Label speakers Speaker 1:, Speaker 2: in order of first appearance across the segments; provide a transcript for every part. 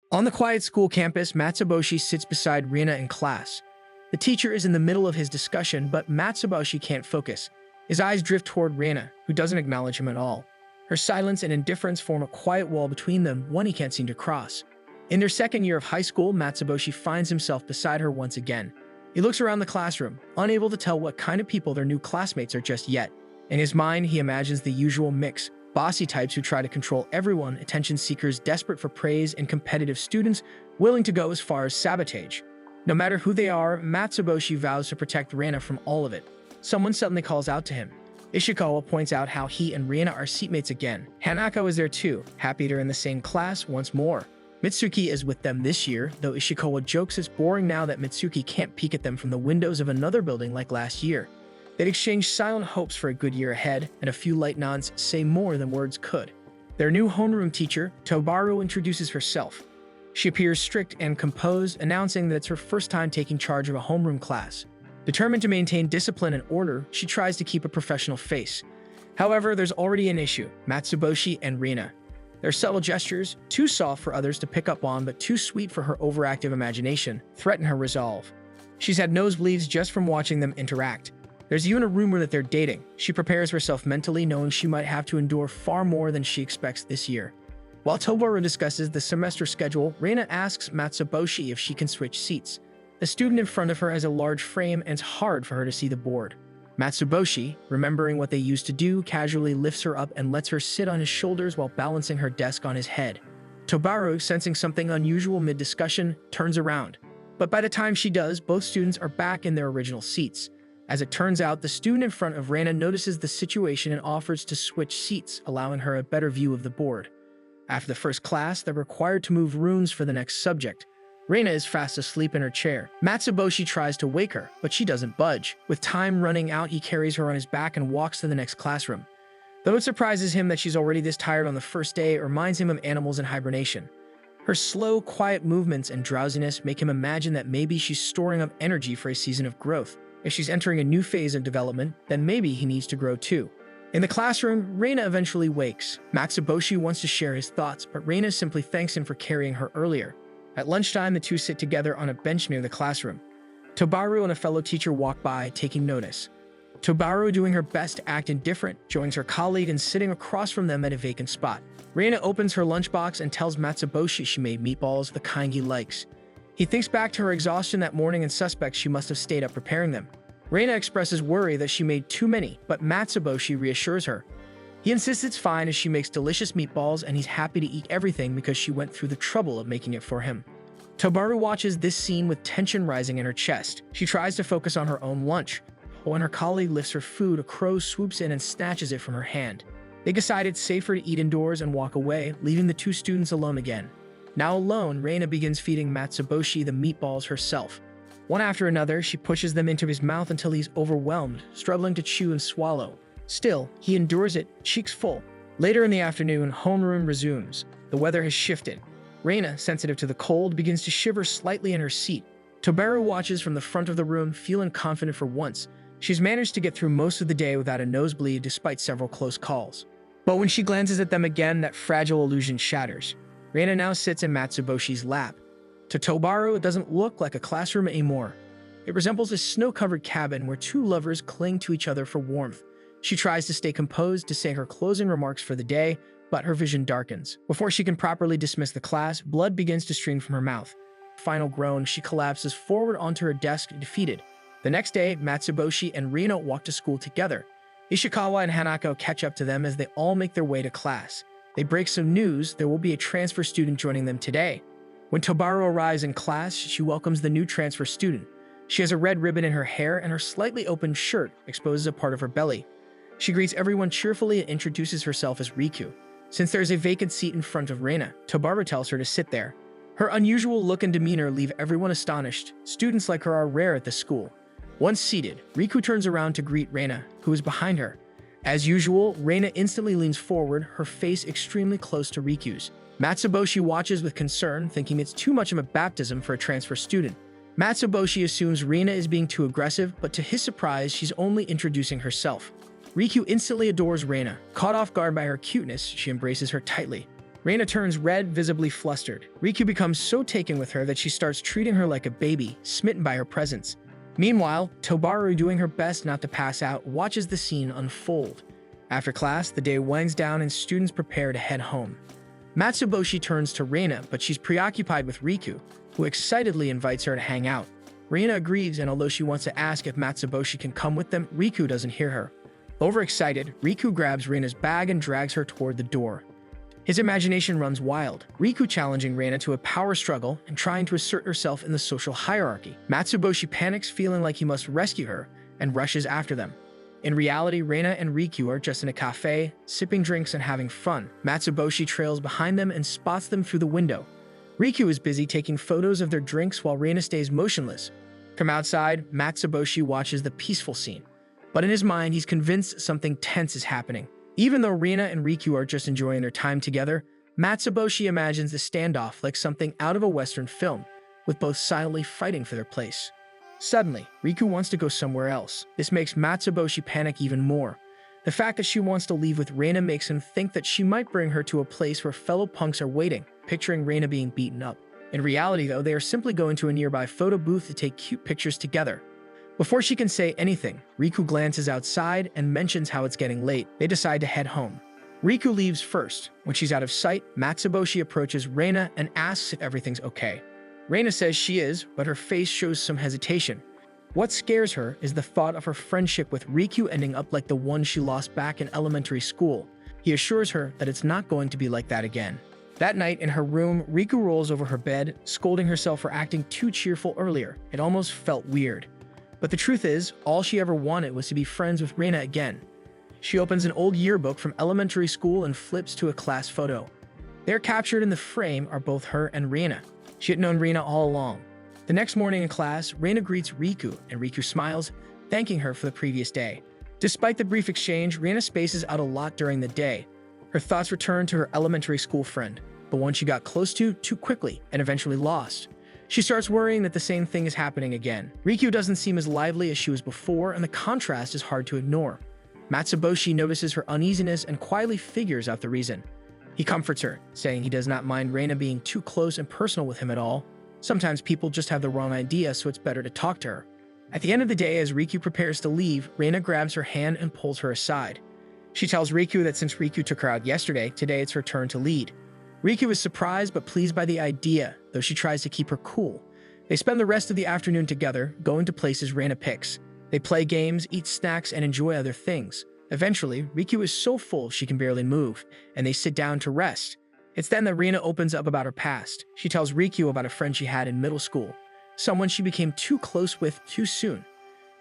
Speaker 1: On the quiet school campus, Matsuboshi sits beside Rina in class. The teacher is in the middle of his discussion, but Matsuboshi can't focus. His eyes drift toward Rina, who doesn't acknowledge him at all. Her silence and indifference form a quiet wall between them, one he can't seem to cross. In their second year of high school, Matsuboshi finds himself beside her once again. He looks around the classroom, unable to tell what kind of people their new classmates are just yet. In his mind, he imagines the usual mix: bossy types who try to control everyone, attention seekers desperate for praise, and competitive students willing to go as far as sabotage. No matter who they are, Matsuboshi vows to protect Rina from all of it. Someone suddenly calls out to him. Ishikawa points out how he and Rina are seatmates again. Hanako is there too, happy they're in the same class once more. Mitsuki is with them this year, though Ishikawa jokes it's boring now that Mitsuki can't peek at them from the windows of another building like last year. They'd exchange silent hopes for a good year ahead, and a few light nods say more than words could. Their new homeroom teacher, Tobaru, introduces herself. She appears strict and composed, announcing that it's her first time taking charge of a homeroom class. Determined to maintain discipline and order, she tries to keep a professional face. However, there's already an issue: Matsuboshi and Rina. Their subtle gestures, too soft for others to pick up on but too sweet for her overactive imagination, threaten her resolve. She's had nosebleeds just from watching them interact. There's even a rumor that they're dating. She prepares herself mentally, knowing she might have to endure far more than she expects this year. While Tobaru discusses the semester schedule, Rina asks Matsuboshi if she can switch seats. The student in front of her has a large frame, and it's hard for her to see the board. Matsuboshi, remembering what they used to do, casually lifts her up and lets her sit on his shoulders while balancing her desk on his head. Tobaru, sensing something unusual mid-discussion, turns around. But by the time she does, both students are back in their original seats. As it turns out, the student in front of Rina notices the situation and offers to switch seats, allowing her a better view of the board. After the first class, they're required to move runes for the next subject. Rina is fast asleep in her chair. Matsuboshi tries to wake her, but she doesn't budge. With time running out, he carries her on his back and walks to the next classroom. Though it surprises him that she's already this tired on the first day, it reminds him of animals in hibernation. Her slow, quiet movements and drowsiness make him imagine that maybe she's storing up energy for a season of growth. If she's entering a new phase of development, then maybe he needs to grow too. In the classroom, Rina eventually wakes. Matsuboshi wants to share his thoughts, but Rina simply thanks him for carrying her earlier. At lunchtime, the two sit together on a bench near the classroom. Tobaru and a fellow teacher walk by, taking notice. Tobaru, doing her best to act indifferent, joins her colleague and sitting across from them at a vacant spot. Rina opens her lunchbox and tells Matsuboshi she made meatballs, the kind he likes. He thinks back to her exhaustion that morning and suspects she must have stayed up preparing them. Rina expresses worry that she made too many, but Matsuboshi reassures her. He insists it's fine as she makes delicious meatballs, and he's happy to eat everything because she went through the trouble of making it for him. Tobaru watches this scene with tension rising in her chest. She tries to focus on her own lunch. When her colleague lifts her food, a crow swoops in and snatches it from her hand. They decide it's safer to eat indoors and walk away, leaving the two students alone again. Now alone, Rina begins feeding Matsuboshi the meatballs herself. One after another, she pushes them into his mouth until he's overwhelmed, struggling to chew and swallow. Still, he endures it, cheeks full. Later in the afternoon, homeroom resumes. The weather has shifted. Rina, sensitive to the cold, begins to shiver slightly in her seat. Tobaru watches from the front of the room, feeling confident for once. She's managed to get through most of the day without a nosebleed despite several close calls. But when she glances at them again, that fragile illusion shatters. Rina now sits in Matsuboshi's lap. To Tobaru, it doesn't look like a classroom anymore. It resembles a snow-covered cabin where two lovers cling to each other for warmth. She tries to stay composed to say her closing remarks for the day, but her vision darkens. Before she can properly dismiss the class, blood begins to stream from her mouth. Final groan, she collapses forward onto her desk, defeated. The next day, Matsuboshi and Rina walk to school together. Ishikawa and Hanako catch up to them as they all make their way to class. They break some news: there will be a transfer student joining them today. When Tobaru arrives in class, she welcomes the new transfer student. She has a red ribbon in her hair, and her slightly open shirt exposes a part of her belly. She greets everyone cheerfully and introduces herself as Riku. Since there is a vacant seat in front of Rina, Tobaru tells her to sit there. Her unusual look and demeanor leave everyone astonished. Students like her are rare at the school. Once seated, Riku turns around to greet Rina, who is behind her. As usual, Rina instantly leans forward, her face extremely close to Riku's. Matsuboshi watches with concern, thinking it's too much of a baptism for a transfer student. Matsuboshi assumes Rina is being too aggressive, but to his surprise, she's only introducing herself. Riku instantly adores Rina. Caught off guard by her cuteness, she embraces her tightly. Reina turns red, visibly flustered. Riku becomes so taken with her that she starts treating her like a baby, smitten by her presence. Meanwhile, Tobaru, doing her best not to pass out, watches the scene unfold. After class, the day winds down and students prepare to head home. Matsuboshi turns to Reina, but she's preoccupied with Riku, who excitedly invites her to hang out. Reina agrees, and although she wants to ask if Matsuboshi can come with them, Riku doesn't hear her. Overexcited, Riku grabs Reina's bag and drags her toward the door. His imagination runs wild, Riku challenging Reina to a power struggle and trying to assert herself in the social hierarchy. Matsuboshi panics, feeling like he must rescue her, and rushes after them. In reality, Reina and Riku are just in a cafe, sipping drinks and having fun. Matsuboshi trails behind them and spots them through the window. Riku is busy taking photos of their drinks while Reina stays motionless. From outside, Matsuboshi watches the peaceful scene. But in his mind, he's convinced something tense is happening. Even though Reina and Riku are just enjoying their time together, Matsuboshi imagines the standoff like something out of a Western film, with both silently fighting for their place. Suddenly, Riku wants to go somewhere else. This makes Matsuboshi panic even more. The fact that she wants to leave with Reina makes him think that she might bring her to a place where fellow punks are waiting, picturing Reina being beaten up. In reality, though, they are simply going to a nearby photo booth to take cute pictures together. Before she can say anything, Riku glances outside and mentions how it's getting late. They decide to head home. Riku leaves first. When she's out of sight, Matsuboshi approaches Reina and asks if everything's okay. Reina says she is, but her face shows some hesitation. What scares her is the thought of her friendship with Riku ending up like the one she lost back in elementary school. He assures her that it's not going to be like that again. That night, in her room, Riku rolls over her bed, scolding herself for acting too cheerful earlier. It almost felt weird. But the truth is, all she ever wanted was to be friends with Reina again. She opens an old yearbook from elementary school and flips to a class photo. There captured in the frame are both her and Reina. She had known Reina all along. The next morning in class, Reina greets Riku, and Riku smiles, thanking her for the previous day. Despite the brief exchange, Reina spaces out a lot during the day. Her thoughts return to her elementary school friend, the one she got close to too quickly and eventually lost. She starts worrying that the same thing is happening again. Riku doesn't seem as lively as she was before, and the contrast is hard to ignore. Matsuboshi notices her uneasiness and quietly figures out the reason. He comforts her, saying he does not mind Reina being too close and personal with him at all. Sometimes people just have the wrong idea, so it's better to talk to her. At the end of the day, as Riku prepares to leave, Reina grabs her hand and pulls her aside. She tells Riku that since Riku took her out yesterday, today it's her turn to lead. Riku is surprised but pleased by the idea, though she tries to keep her cool. They spend the rest of the afternoon together, going to places Reina picks. They play games, eat snacks, and enjoy other things. Eventually, Riku is so full she can barely move, and they sit down to rest. It's then that Reina opens up about her past. She tells Riku about a friend she had in middle school, someone she became too close with too soon.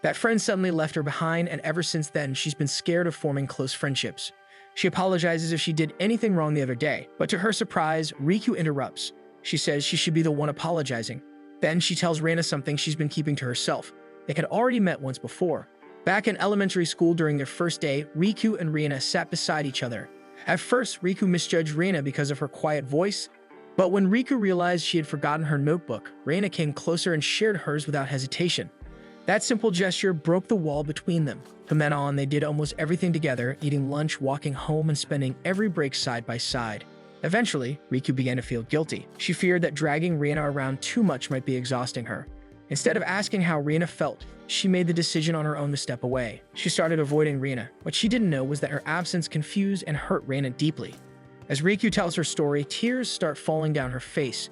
Speaker 1: That friend suddenly left her behind, and ever since then, she's been scared of forming close friendships. She apologizes if she did anything wrong the other day, but to her surprise, Riku interrupts. She says she should be the one apologizing. Then she tells Reina something she's been keeping to herself. They had already met once before. Back in elementary school during their first day, Riku and Reina sat beside each other. At first, Riku misjudged Reina because of her quiet voice, but when Riku realized she had forgotten her notebook, Reina came closer and shared hers without hesitation. That simple gesture broke the wall between them. From then on, they did almost everything together, eating lunch, walking home, and spending every break side by side. Eventually, Riku began to feel guilty. She feared that dragging Reina around too much might be exhausting her. Instead of asking how Reina felt, she made the decision on her own to step away. She started avoiding Reina. What she didn't know was that her absence confused and hurt Reina deeply. As Riku tells her story, tears start falling down her face.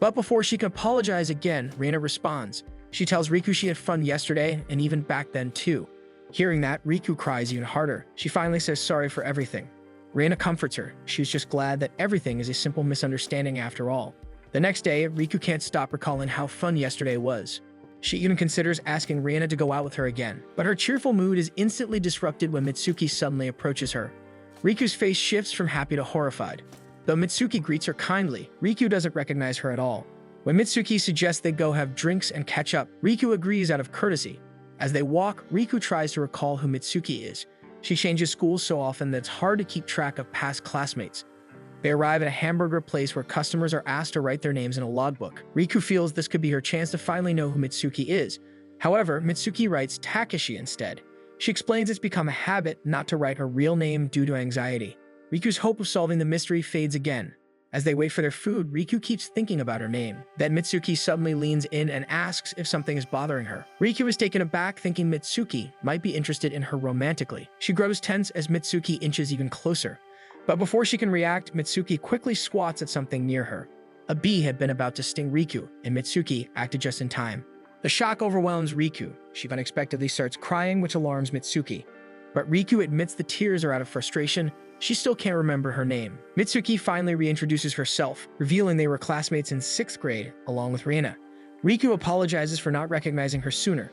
Speaker 1: But before she can apologize again, Reina responds. She tells Riku she had fun yesterday, and even back then too. Hearing that, Riku cries even harder. She finally says sorry for everything. Reina comforts her. She's just glad that everything is a simple misunderstanding after all. The next day, Riku can't stop recalling how fun yesterday was. She even considers asking Reina to go out with her again, but her cheerful mood is instantly disrupted when Mitsuki suddenly approaches her. Riku's face shifts from happy to horrified. Though Mitsuki greets her kindly, Riku doesn't recognize her at all. When Mitsuki suggests they go have drinks and catch up, Riku agrees out of courtesy. As they walk, Riku tries to recall who Mitsuki is. She changes schools so often that it's hard to keep track of past classmates. They arrive at a hamburger place where customers are asked to write their names in a logbook. Riku feels this could be her chance to finally know who Mitsuki is. However, Mitsuki writes Takeshi instead. She explains it's become a habit not to write her real name due to anxiety. Riku's hope of solving the mystery fades again. As they wait for their food, Riku keeps thinking about her name. Then Mitsuki suddenly leans in and asks if something is bothering her. Riku is taken aback, thinking Mitsuki might be interested in her romantically. She grows tense as Mitsuki inches even closer. But before she can react, Mitsuki quickly swats at something near her. A bee had been about to sting Riku, and Mitsuki acted just in time. The shock overwhelms Riku. She unexpectedly starts crying, which alarms Mitsuki. But Riku admits the tears are out of frustration. She still can't remember her name. Mitsuki finally reintroduces herself, revealing they were classmates in 6th grade, along with Reina. Riku apologizes for not recognizing her sooner.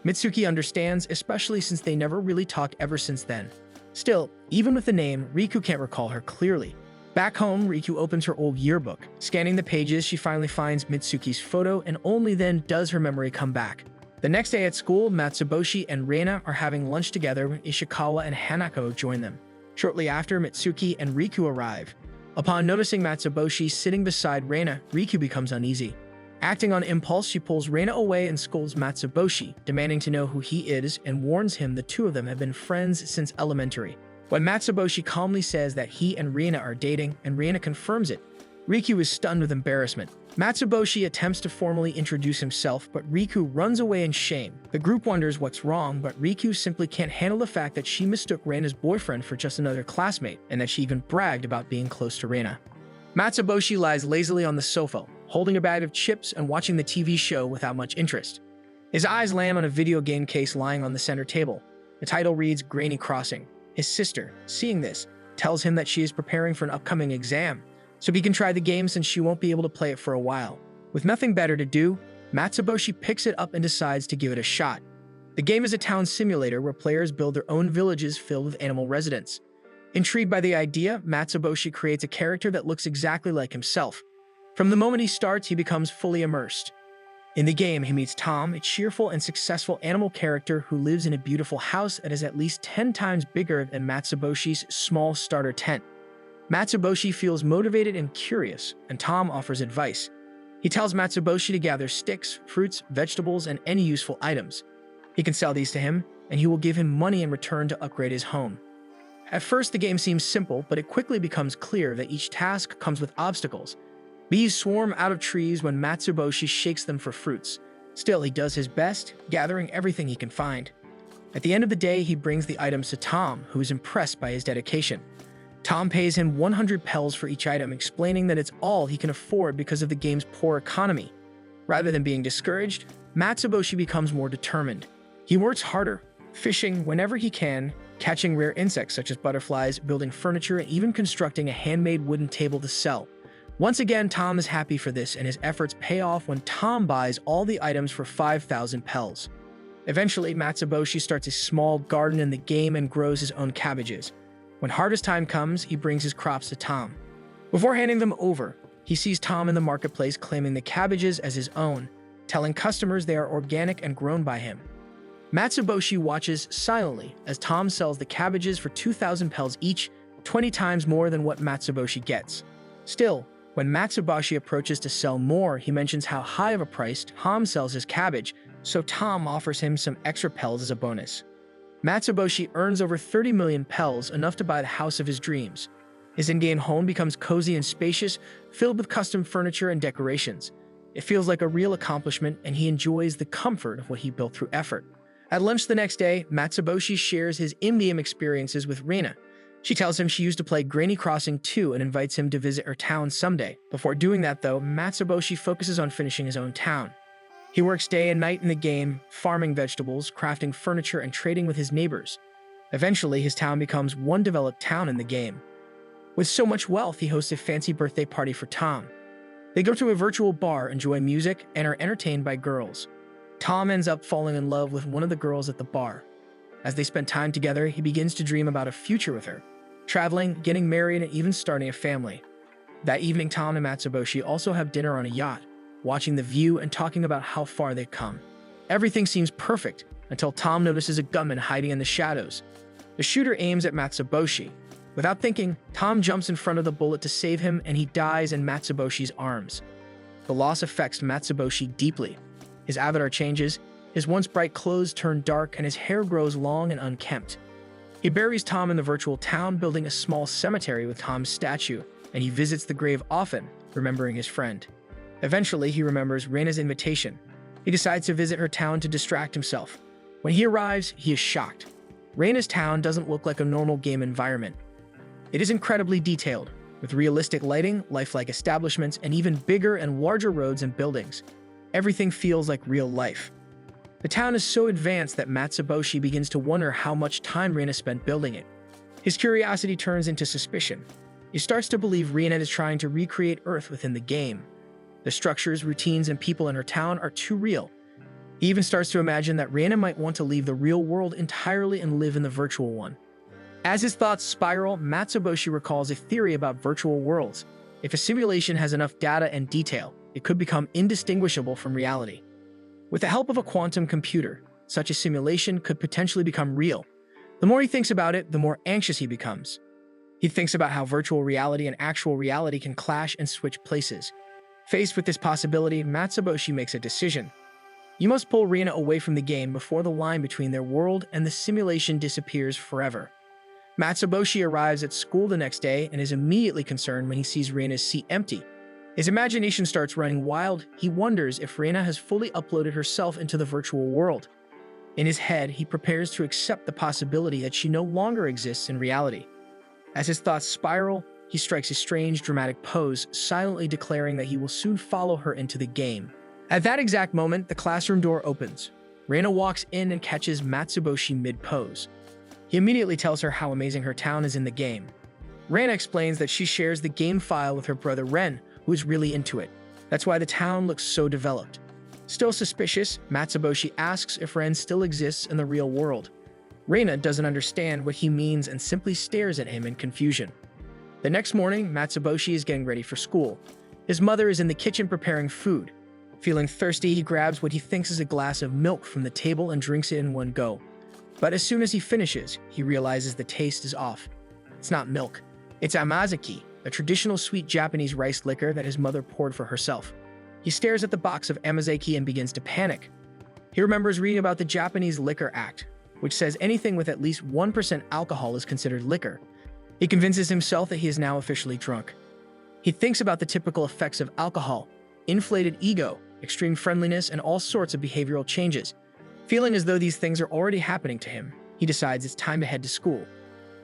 Speaker 1: Mitsuki understands, especially since they never really talked ever since then. Still, even with the name, Riku can't recall her clearly. Back home, Riku opens her old yearbook. Scanning the pages, she finally finds Mitsuki's photo, and only then does her memory come back. The next day at school, Matsuboshi and Reina are having lunch together when Ishikawa and Hanako join them. Shortly after, Mitsuki and Riku arrive. Upon noticing Matsuboshi sitting beside Reina, Riku becomes uneasy. Acting on impulse, she pulls Reina away and scolds Matsuboshi, demanding to know who he is and warns him the two of them have been friends since elementary. When Matsuboshi calmly says that he and Reina are dating, and Reina confirms it, Riku is stunned with embarrassment. Matsuboshi attempts to formally introduce himself, but Riku runs away in shame. The group wonders what's wrong, but Riku simply can't handle the fact that she mistook Reina's boyfriend for just another classmate, and that she even bragged about being close to Reina. Matsuboshi lies lazily on the sofa, holding a bag of chips and watching the TV show without much interest. His eyes land on a video game case lying on the center table. The title reads Granny Crossing. His sister, seeing this, tells him that she is preparing for an upcoming exam, so he can try the game since she won't be able to play it for a while. With nothing better to do, Matsuboshi picks it up and decides to give it a shot. The game is a town simulator where players build their own villages filled with animal residents. Intrigued by the idea, Matsuboshi creates a character that looks exactly like himself. From the moment he starts, he becomes fully immersed. In the game, he meets Tom, a cheerful and successful animal character who lives in a beautiful house that is at least 10 times bigger than Matsuboshi's small starter tent. Matsuboshi feels motivated and curious, and Tom offers advice. He tells Matsuboshi to gather sticks, fruits, vegetables, and any useful items. He can sell these to him, and he will give him money in return to upgrade his home. At first, the game seems simple, but it quickly becomes clear that each task comes with obstacles. Bees swarm out of trees when Matsuboshi shakes them for fruits. Still, he does his best, gathering everything he can find. At the end of the day, he brings the items to Tom, who is impressed by his dedication. Tom pays him 100 pels for each item, explaining that it's all he can afford because of the game's poor economy. Rather than being discouraged, Matsuboshi becomes more determined. He works harder, fishing whenever he can, catching rare insects such as butterflies, building furniture, and even constructing a handmade wooden table to sell. Once again, Tom is happy for this, and his efforts pay off when Tom buys all the items for 5,000 pels. Eventually, Matsuboshi starts a small garden in the game and grows his own cabbages. When harvest time comes, he brings his crops to Tom. Before handing them over, he sees Tom in the marketplace claiming the cabbages as his own, telling customers they are organic and grown by him. Matsuboshi watches silently as Tom sells the cabbages for 2,000 pels each, 20 times more than what Matsuboshi gets. Still, when Matsuboshi approaches to sell more, he mentions how high of a price Tom sells his cabbage, so Tom offers him some extra pels as a bonus. Matsuboshi earns over 30 million pels, enough to buy the house of his dreams. His in-game home becomes cozy and spacious, filled with custom furniture and decorations. It feels like a real accomplishment, and he enjoys the comfort of what he built through effort. At lunch the next day, Matsuboshi shares his in-game experiences with Reina. She tells him she used to play Granny Crossing too and invites him to visit her town someday. Before doing that though, Matsuboshi focuses on finishing his own town. He works day and night in the game, farming vegetables, crafting furniture, and trading with his neighbors. Eventually, his town becomes one developed town in the game. With so much wealth, he hosts a fancy birthday party for Tom. They go to a virtual bar, enjoy music, and are entertained by girls. Tom ends up falling in love with one of the girls at the bar. As they spend time together, he begins to dream about a future with her, traveling, getting married, and even starting a family. That evening, Tom and Matsuboshi also have dinner on a yacht, watching the view and talking about how far they've come. Everything seems perfect until Tom notices a gunman hiding in the shadows. The shooter aims at Matsuboshi. Without thinking, Tom jumps in front of the bullet to save him, and he dies in Matsuboshi's arms. The loss affects Matsuboshi deeply. His avatar changes, his once bright clothes turn dark, and his hair grows long and unkempt. He buries Tom in the virtual town, building a small cemetery with Tom's statue. and he visits the grave often, remembering his friend. Eventually, he remembers Reina's invitation. He decides to visit her town to distract himself. When he arrives, he is shocked. Reina's town doesn't look like a normal game environment. It is incredibly detailed, with realistic lighting, lifelike establishments, and even bigger and larger roads and buildings. Everything feels like real life. The town is so advanced that Matsuboshi begins to wonder how much time Reina spent building it. His curiosity turns into suspicion. He starts to believe Reina is trying to recreate Earth within the game. The structures, routines, and people in her town are too real. He even starts to imagine that Reina might want to leave the real world entirely and live in the virtual one. As his thoughts spiral, Matsuboshi recalls a theory about virtual worlds. If a simulation has enough data and detail, it could become indistinguishable from reality. With the help of a quantum computer, such a simulation could potentially become real. The more he thinks about it, the more anxious he becomes. He thinks about how virtual reality and actual reality can clash and switch places. Faced with this possibility, Matsuboshi makes a decision. You must pull Reina away from the game before the line between their world and the simulation disappears forever. Matsuboshi arrives at school the next day and is immediately concerned when he sees Reina's seat empty. His imagination starts running wild. He wonders if Reina has fully uploaded herself into the virtual world. In his head, he prepares to accept the possibility that she no longer exists in reality. As his thoughts spiral, he strikes a strange, dramatic pose, silently declaring that he will soon follow her into the game. At that exact moment, the classroom door opens. Reina walks in and catches Matsuboshi mid-pose. He immediately tells her how amazing her town is in the game. Reina explains that she shares the game file with her brother Ren, who is really into it. That's why the town looks so developed. Still suspicious, Matsuboshi asks if Ren still exists in the real world. Reina doesn't understand what he means and simply stares at him in confusion. The next morning, Matsuboshi is getting ready for school. His mother is in the kitchen preparing food. Feeling thirsty, he grabs what he thinks is a glass of milk from the table and drinks it in one go. But as soon as he finishes, he realizes the taste is off. It's not milk. It's amazaki, a traditional sweet Japanese rice liquor that his mother poured for herself. He stares at the box of amazaki and begins to panic. He remembers reading about the Japanese Liquor Act, which says anything with at least 1% alcohol is considered liquor. He convinces himself that he is now officially drunk. He thinks about the typical effects of alcohol: inflated ego, extreme friendliness, and all sorts of behavioral changes. Feeling as though these things are already happening to him, he decides it's time to head to school.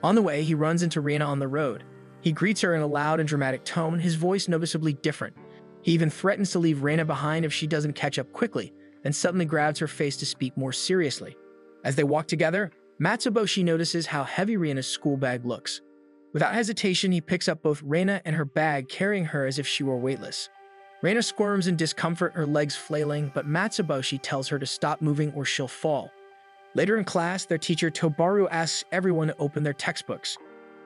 Speaker 1: On the way, he runs into Reina on the road. He greets her in a loud and dramatic tone, his voice noticeably different. He even threatens to leave Reina behind if she doesn't catch up quickly, then suddenly grabs her face to speak more seriously. As they walk together, Matsuboshi notices how heavy Reina's school bag looks. Without hesitation, he picks up both Reina and her bag, carrying her as if she were weightless. Reina squirms in discomfort, her legs flailing, but Matsuboshi tells her to stop moving or she'll fall. Later in class, their teacher Tobaru asks everyone to open their textbooks.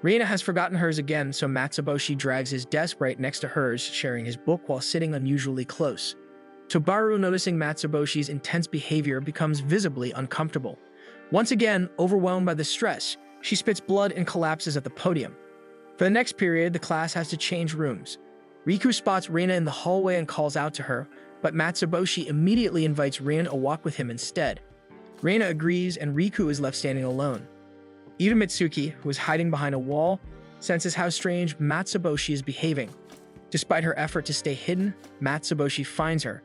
Speaker 1: Reina has forgotten hers again, so Matsuboshi drags his desk right next to hers, sharing his book while sitting unusually close. Tobaru, noticing Matsuboshi's intense behavior, becomes visibly uncomfortable. Once again, overwhelmed by the stress, she spits blood and collapses at the podium. For the next period, the class has to change rooms. Riku spots Reina in the hallway and calls out to her, but Matsuboshi immediately invites Reina to walk with him instead. Reina agrees, and Riku is left standing alone. Even Mitsuki, who is hiding behind a wall, senses how strange Matsuboshi is behaving. Despite her effort to stay hidden, Matsuboshi finds her.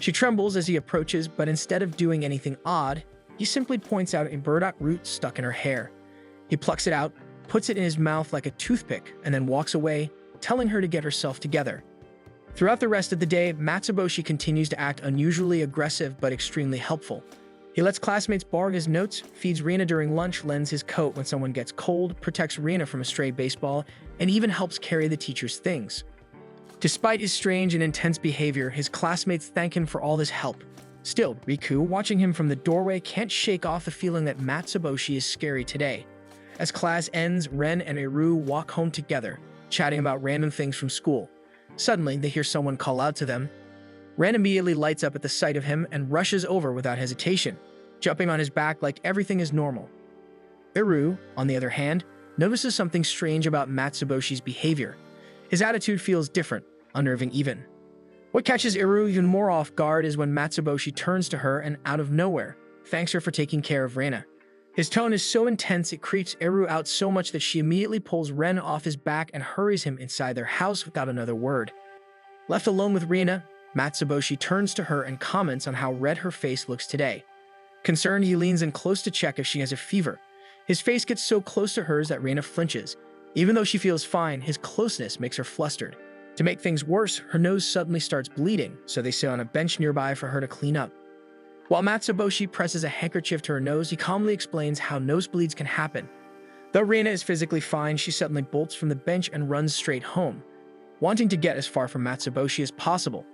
Speaker 1: She trembles as he approaches, but instead of doing anything odd, he simply points out a burdock root stuck in her hair. He plucks it out, puts it in his mouth like a toothpick, and then walks away, telling her to get herself together. Throughout the rest of the day, Matsuboshi continues to act unusually aggressive but extremely helpful. He lets classmates borrow his notes, feeds Reina during lunch, lends his coat when someone gets cold, protects Reina from a stray baseball, and even helps carry the teacher's things. Despite his strange and intense behavior, his classmates thank him for all this help. Still, Riku, watching him from the doorway, can't shake off the feeling that Matsuboshi is scary today. As class ends, Ren and Iru walk home together, chatting about random things from school. Suddenly, they hear someone call out to them. Ren immediately lights up at the sight of him and rushes over without hesitation, jumping on his back like everything is normal. Iru, on the other hand, notices something strange about Matsuboshi's behavior. His attitude feels different, unnerving even. What catches Iru even more off guard is when Matsuboshi turns to her and, out of nowhere, thanks her for taking care of Reina. His tone is so intense it creeps Eru out so much that she immediately pulls Ren off his back and hurries him inside their house without another word. Left alone with Rina, Matsuboshi turns to her and comments on how red her face looks today. Concerned, he leans in close to check if she has a fever. His face gets so close to hers that Rina flinches. Even though she feels fine, his closeness makes her flustered. To make things worse, her nose suddenly starts bleeding, so they sit on a bench nearby for her to clean up. While Matsuboshi presses a handkerchief to her nose, he calmly explains how nosebleeds can happen. Though Rina is physically fine, she suddenly bolts from the bench and runs straight home, wanting to get as far from Matsuboshi as possible.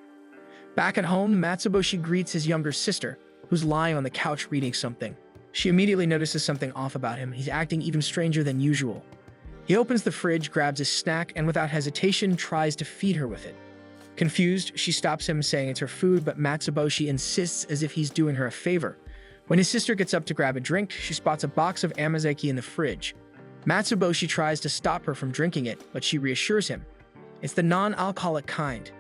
Speaker 1: Back at home, Matsuboshi greets his younger sister, who's lying on the couch reading something. She immediately notices something off about him. He's acting even stranger than usual. He opens the fridge, grabs his snack, and without hesitation tries to feed her with it. Confused, she stops him, saying it's her food, but Matsuboshi insists as if he's doing her a favor. When his sister gets up to grab a drink, she spots a box of Amazeki in the fridge. Matsuboshi tries to stop her from drinking it, but she reassures him. It's the non-alcoholic kind.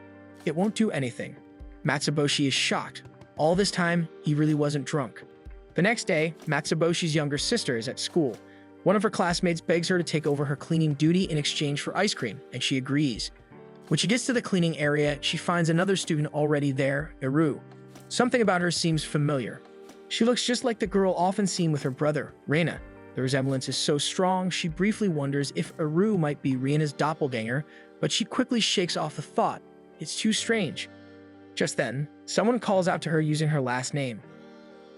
Speaker 1: It won't do anything. Matsuboshi is shocked. All this time, he really wasn't drunk. The next day, Matsuboshi's younger sister is at school. One of her classmates begs her to take over her cleaning duty in exchange for ice cream, and she agrees. When she gets to the cleaning area, she finds another student already there, Eru. Something about her seems familiar. She looks just like the girl often seen with her brother, Reina. The resemblance is so strong, she briefly wonders if Eru might be Reina's doppelganger, but she quickly shakes off the thought. It's too strange. Just then, someone calls out to her using her last name.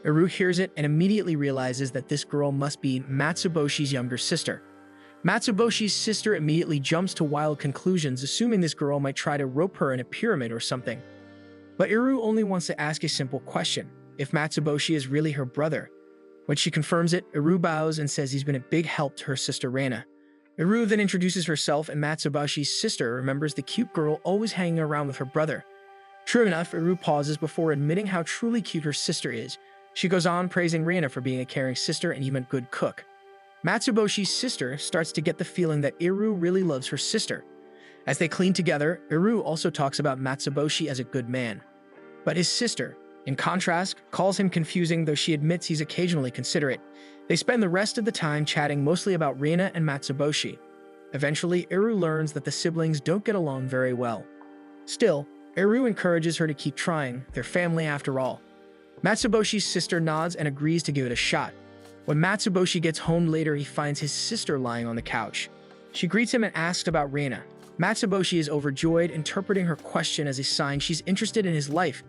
Speaker 1: Eru hears it and immediately realizes that this girl must be Matsuboshi's younger sister. Matsuboshi's sister immediately jumps to wild conclusions, assuming this girl might try to rope her in a pyramid or something. But Eru only wants to ask a simple question, if Matsuboshi is really her brother. When she confirms it, Eru bows and says he's been a big help to her sister Reina. Eru then introduces herself, and Matsuboshi's sister remembers the cute girl always hanging around with her brother. True enough, Eru pauses before admitting how truly cute her sister is. She goes on praising Reina for being a caring sister and even a good cook. Matsuboshi's sister starts to get the feeling that Eru really loves her sister. As they clean together, Eru also talks about Matsuboshi as a good man. But his sister, in contrast, calls him confusing, though she admits he's occasionally considerate. They spend the rest of the time chatting mostly about Reina and Matsuboshi. Eventually, Eru learns that the siblings don't get along very well. Still, Eru encourages her to keep trying, they're family after all. Matsuboshi's sister nods and agrees to give it a shot. When Matsuboshi gets home later, he finds his sister lying on the couch. She greets him and asks about Reina. Matsuboshi is overjoyed, interpreting her question as a sign she's interested in his life.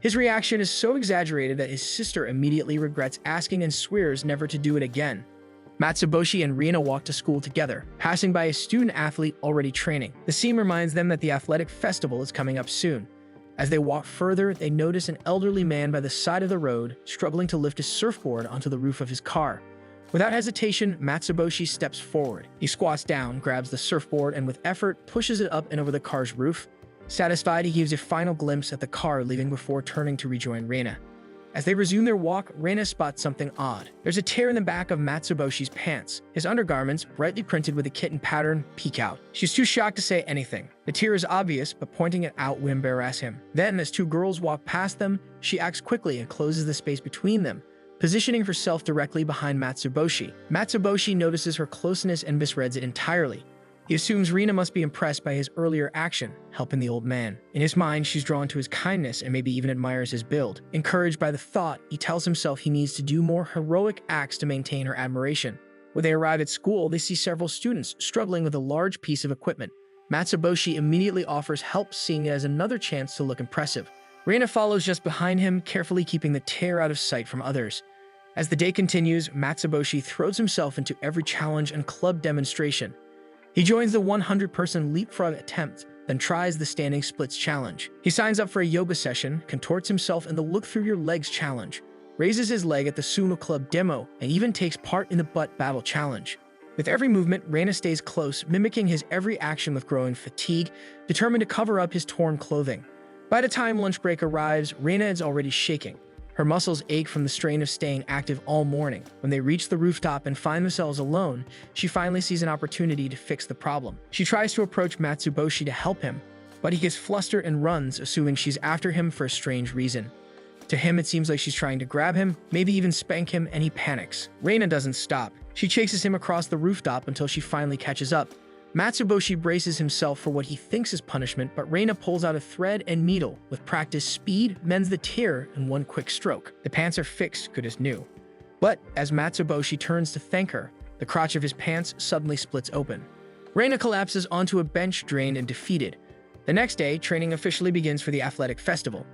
Speaker 1: His reaction is so exaggerated that his sister immediately regrets asking and swears never to do it again. Matsuboshi and Reina walk to school together, passing by a student-athlete already training. The scene reminds them that the athletic festival is coming up soon. As they walk further, they notice an elderly man by the side of the road, struggling to lift his surfboard onto the roof of his car. Without hesitation, Matsuboshi steps forward. He squats down, grabs the surfboard, and with effort, pushes it up and over the car's roof. Satisfied, he gives a final glimpse at the car, leaving before turning to rejoin Reina. As they resume their walk, Reina spots something odd. There's a tear in the back of Matsuboshi's pants. His undergarments, brightly printed with a kitten pattern, peek out. She's too shocked to say anything. The tear is obvious, but pointing it out would embarrass him. Then, as two girls walk past them, she acts quickly and closes the space between them, positioning herself directly behind Matsuboshi. Matsuboshi notices her closeness and misreads it entirely. He assumes Reina must be impressed by his earlier action, helping the old man. In his mind, she's drawn to his kindness and maybe even admires his build. Encouraged by the thought, he tells himself he needs to do more heroic acts to maintain her admiration. When they arrive at school, they see several students struggling with a large piece of equipment. Matsuboshi immediately offers help, seeing it as another chance to look impressive. Reina follows just behind him, carefully keeping the tear out of sight from others. As the day continues, Matsuboshi throws himself into every challenge and club demonstration. He joins the 100-person leapfrog attempt, then tries the standing splits challenge. He signs up for a yoga session, contorts himself in the look through your legs challenge, raises his leg at the sumo club demo, and even takes part in the butt battle challenge. With every movement, Reina stays close, mimicking his every action with growing fatigue, determined to cover up his torn clothing. By the time lunch break arrives, Reina is already shaking. Her muscles ache from the strain of staying active all morning. When they reach the rooftop and find themselves alone, she finally sees an opportunity to fix the problem. She tries to approach Matsuboshi to help him, but he gets flustered and runs, assuming she's after him for a strange reason. To him, it seems like she's trying to grab him, maybe even spank him, and he panics. Reina doesn't stop. She chases him across the rooftop until she finally catches up. Matsuboshi braces himself for what he thinks is punishment, but Reina pulls out a thread and needle. With practice, speed mends the tear in one quick stroke. The pants are fixed good as new. But as Matsuboshi turns to thank her, the crotch of his pants suddenly splits open. Reina collapses onto a bench, drained and defeated. The next day, training officially begins for the athletic festival.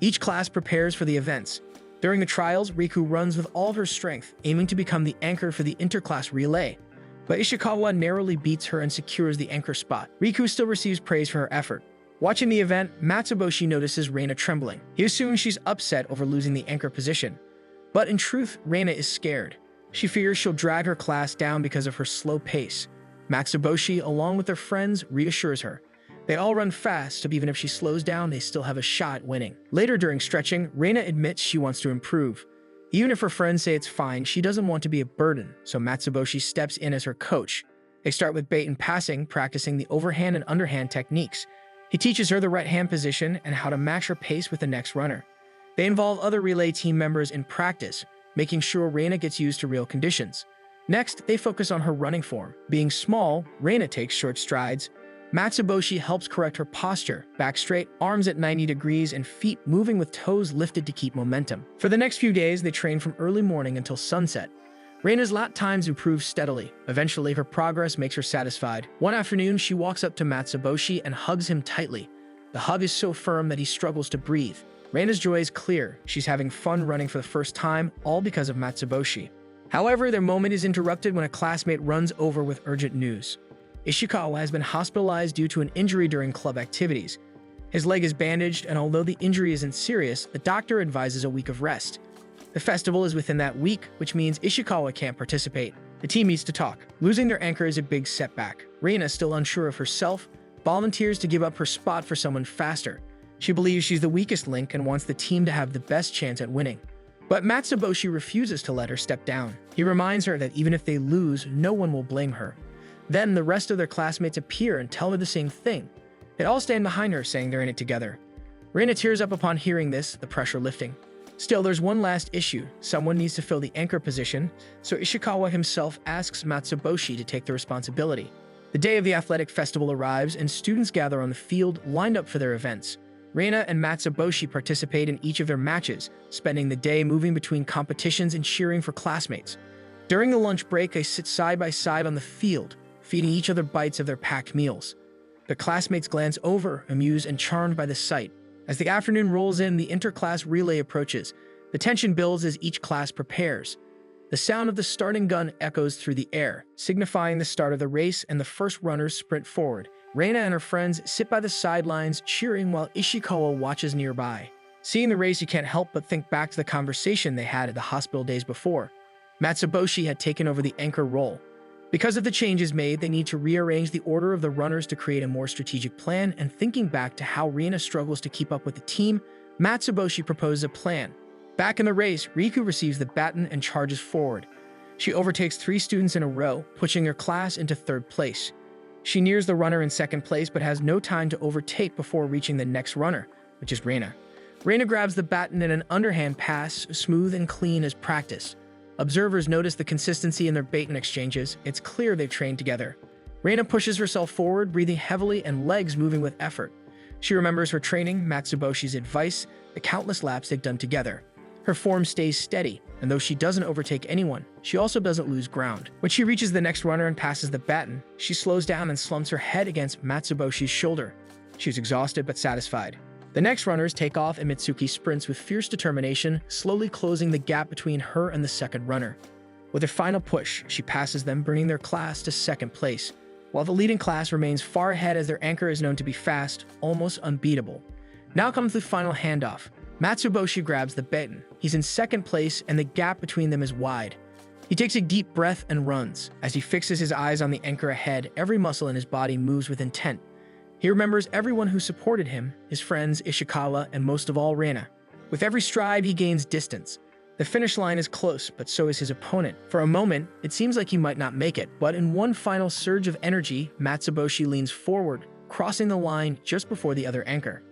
Speaker 1: Each class prepares for the events. During the trials, Riku runs with all her strength, aiming to become the anchor for the interclass relay. But Ishikawa narrowly beats her and secures the anchor spot. Riku still receives praise for her effort. Watching the event, Matsuboshi notices Reina trembling. He assumes she's upset over losing the anchor position. But in truth, Reina is scared. She fears she'll drag her class down because of her slow pace. Matsuboshi, along with their friends, reassures her. They all run fast, so even if she slows down, they still have a shot at winning. Later during stretching, Reina admits she wants to improve. Even if her friends say it's fine, she doesn't want to be a burden, so Matsuboshi steps in as her coach. They start with bait and passing, practicing the overhand and underhand techniques. He teaches her the right hand position and how to match her pace with the next runner. They involve other relay team members in practice, making sure Reina gets used to real conditions. Next, they focus on her running form. Being small, Reina takes short strides. Matsuboshi helps correct her posture, back straight, arms at 90 degrees, and feet moving with toes lifted to keep momentum. For the next few days, they train from early morning until sunset. Reina's lap times improve steadily. Eventually, her progress makes her satisfied. One afternoon, she walks up to Matsuboshi and hugs him tightly. The hug is so firm that he struggles to breathe. Reina's joy is clear. She's having fun running for the first time, all because of Matsuboshi. However, their moment is interrupted when a classmate runs over with urgent news. Ishikawa has been hospitalized due to an injury during club activities. His leg is bandaged, and although the injury isn't serious, the doctor advises a week of rest. The festival is within that week, which means Ishikawa can't participate. The team meets to talk. Losing their anchor is a big setback. Reina, still unsure of herself, volunteers to give up her spot for someone faster. She believes she's the weakest link and wants the team to have the best chance at winning. But Matsuboshi refuses to let her step down. He reminds her that even if they lose, no one will blame her. Then the rest of their classmates appear and tell her the same thing. They all stand behind her, saying they're in it together. Reina tears up upon hearing this, the pressure lifting. Still, there's one last issue. Someone needs to fill the anchor position, so Ishikawa himself asks Matsuboshi to take the responsibility. The day of the athletic festival arrives, and students gather on the field, lined up for their events. Reina and Matsuboshi participate in each of their matches, spending the day moving between competitions and cheering for classmates. During the lunch break, they sit side by side on the field, feeding each other bites of their packed meals. Their classmates glance over, amused and charmed by the sight. As the afternoon rolls in, the interclass relay approaches. The tension builds as each class prepares. The sound of the starting gun echoes through the air, signifying the start of the race, and the first runners sprint forward. Reina and her friends sit by the sidelines, cheering while Ishikawa watches nearby. Seeing the race, you can't help but think back to the conversation they had at the hospital days before. Matsuboshi had taken over the anchor role. Because of the changes made, they need to rearrange the order of the runners to create a more strategic plan, and thinking back to how Reina struggles to keep up with the team, Matsuboshi proposes a plan. Back in the race, Riku receives the baton and charges forward. She overtakes 3 students in a row, pushing her class into 3rd place. She nears the runner in 2nd place but has no time to overtake before reaching the next runner, which is Reina. Reina grabs the baton in an underhand pass, smooth and clean as practice. Observers notice the consistency in their baton exchanges. It's clear they've trained together. Reina pushes herself forward, breathing heavily and legs moving with effort. She remembers her training, Matsuboshi's advice, the countless laps they've done together. Her form stays steady, and though she doesn't overtake anyone, she also doesn't lose ground. When she reaches the next runner and passes the baton, she slows down and slumps her head against Matsuboshi's shoulder. She's exhausted but satisfied. The next runners take off, and Mitsuki sprints with fierce determination, slowly closing the gap between her and the second runner. With her final push, she passes them, bringing their class to 2nd place, while the leading class remains far ahead as their anchor is known to be fast, almost unbeatable. Now comes the final handoff. Matsuboshi grabs the baton. He's in 2nd place, and the gap between them is wide. He takes a deep breath and runs. As he fixes his eyes on the anchor ahead, every muscle in his body moves with intent. He remembers everyone who supported him, his friends, Ishikawa, and most of all, Reina. With every stride, he gains distance. The finish line is close, but so is his opponent. For a moment, it seems like he might not make it, but in one final surge of energy, Matsuboshi leans forward, crossing the line just before the other anchor.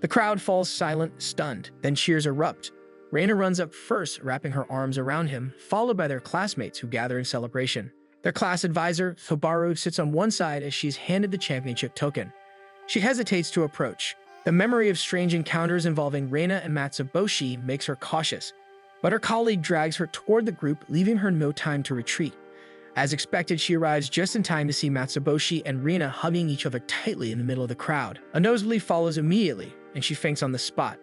Speaker 1: The crowd falls silent, stunned, then cheers erupt. Reina runs up first, wrapping her arms around him, followed by their classmates who gather in celebration. Their class advisor, Thobaru, sits on one side as she's handed the championship token. She hesitates to approach. The memory of strange encounters involving Reina and Matsuboshi makes her cautious, but her colleague drags her toward the group, leaving her no time to retreat. As expected, she arrives just in time to see Matsuboshi and Reina hugging each other tightly in the middle of the crowd. A nosebleed follows immediately, and she faints on the spot.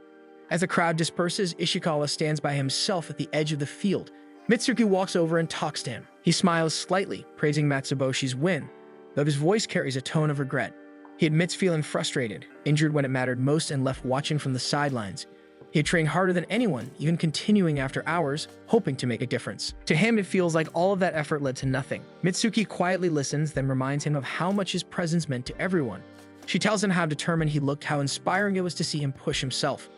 Speaker 1: As the crowd disperses, Ishikawa stands by himself at the edge of the field. Mitsuki walks over and talks to him. He smiles slightly, praising Matsuboshi's win, though his voice carries a tone of regret. He admits feeling frustrated, injured when it mattered most, and left watching from the sidelines. He had trained harder than anyone, even continuing after hours, hoping to make a difference. To him, it feels like all of that effort led to nothing. Mitsuki quietly listens, then reminds him of how much his presence meant to everyone. She tells him how determined he looked, how inspiring it was to see him push himself.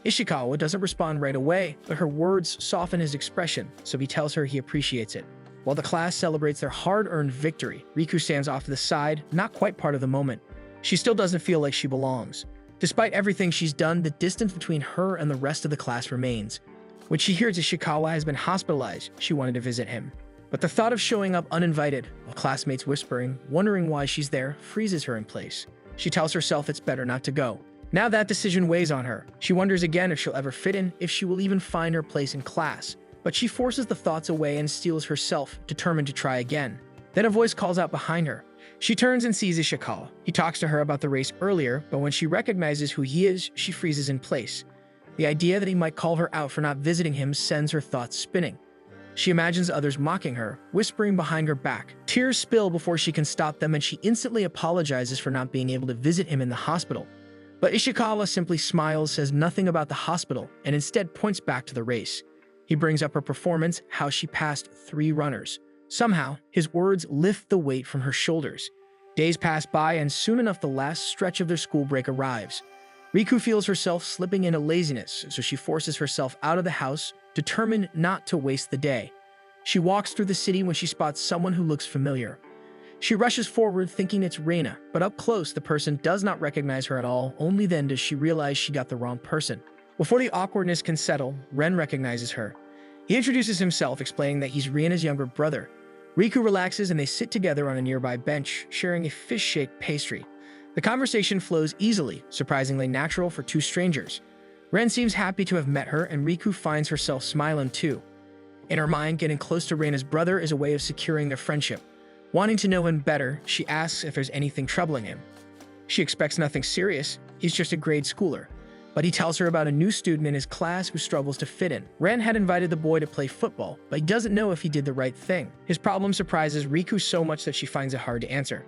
Speaker 1: Ishikawa doesn't respond right away, but her words soften his expression, so he tells her he appreciates it. While the class celebrates their hard-earned victory, Riku stands off to the side, not quite part of the moment. She still doesn't feel like she belongs. Despite everything she's done, the distance between her and the rest of the class remains. When she hears Ishikawa has been hospitalized, she wanted to visit him. But the thought of showing up uninvited, while classmates whispering, wondering why she's there, freezes her in place. She tells herself it's better not to go. Now that decision weighs on her. She wonders again if she'll ever fit in, if she will even find her place in class. But she forces the thoughts away and steels herself, determined to try again. Then a voice calls out behind her. She turns and sees Ishikawa. He talks to her about the race earlier, but when she recognizes who he is, she freezes in place. The idea that he might call her out for not visiting him sends her thoughts spinning. She imagines others mocking her, whispering behind her back. Tears spill before she can stop them, and she instantly apologizes for not being able to visit him in the hospital. But Ishikawa simply smiles, says nothing about the hospital, and instead points back to the race. He brings up her performance, how she passed 3 runners. Somehow, his words lift the weight from her shoulders. Days pass by, and soon enough the last stretch of their school break arrives. Riku feels herself slipping into laziness, so she forces herself out of the house, determined not to waste the day. She walks through the city when she spots someone who looks familiar. She rushes forward thinking it's Reina, but up close the person does not recognize her at all. Only then does she realize she got the wrong person. Before the awkwardness can settle, Ren recognizes her. He introduces himself, explaining that he's Reina's younger brother. Riku relaxes and they sit together on a nearby bench, sharing a fish-shaped pastry. The conversation flows easily, surprisingly natural for 2 strangers. Ren seems happy to have met her, and Riku finds herself smiling too. In her mind, getting close to Reina's brother is a way of securing their friendship. Wanting to know him better, she asks if there's anything troubling him. She expects nothing serious, he's just a grade schooler. But he tells her about a new student in his class who struggles to fit in. Ren had invited the boy to play football, but he doesn't know if he did the right thing. His problem surprises Riku so much that she finds it hard to answer.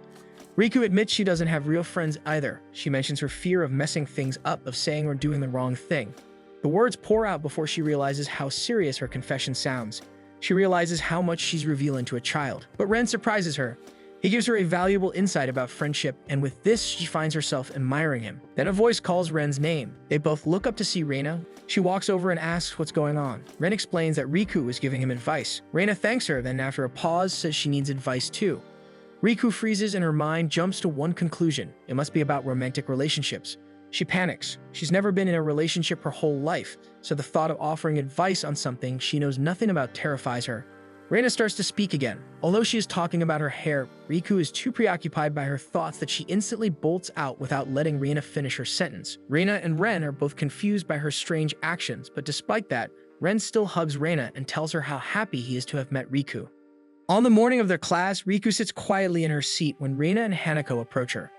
Speaker 1: Riku admits she doesn't have real friends either. She mentions her fear of messing things up, of saying or doing the wrong thing. The words pour out before she realizes how serious her confession sounds. She realizes how much she's revealing to a child. But Ren surprises her. He gives her a valuable insight about friendship, and with this, she finds herself admiring him. Then a voice calls Ren's name. They both look up to see Reina. She walks over and asks what's going on. Ren explains that Riku is giving him advice. Reina thanks her, then after a pause, says she needs advice too. Riku freezes and her mind jumps to one conclusion. It must be about romantic relationships. She panics. She's never been in a relationship her whole life, so the thought of offering advice on something she knows nothing about terrifies her. Reina starts to speak again. Although she is talking about her hair, Riku is too preoccupied by her thoughts that she instantly bolts out without letting Reina finish her sentence. Reina and Ren are both confused by her strange actions, but despite that, Ren still hugs Reina and tells her how happy he is to have met Riku. On the morning of their class, Riku sits quietly in her seat when Reina and Hanako approach her.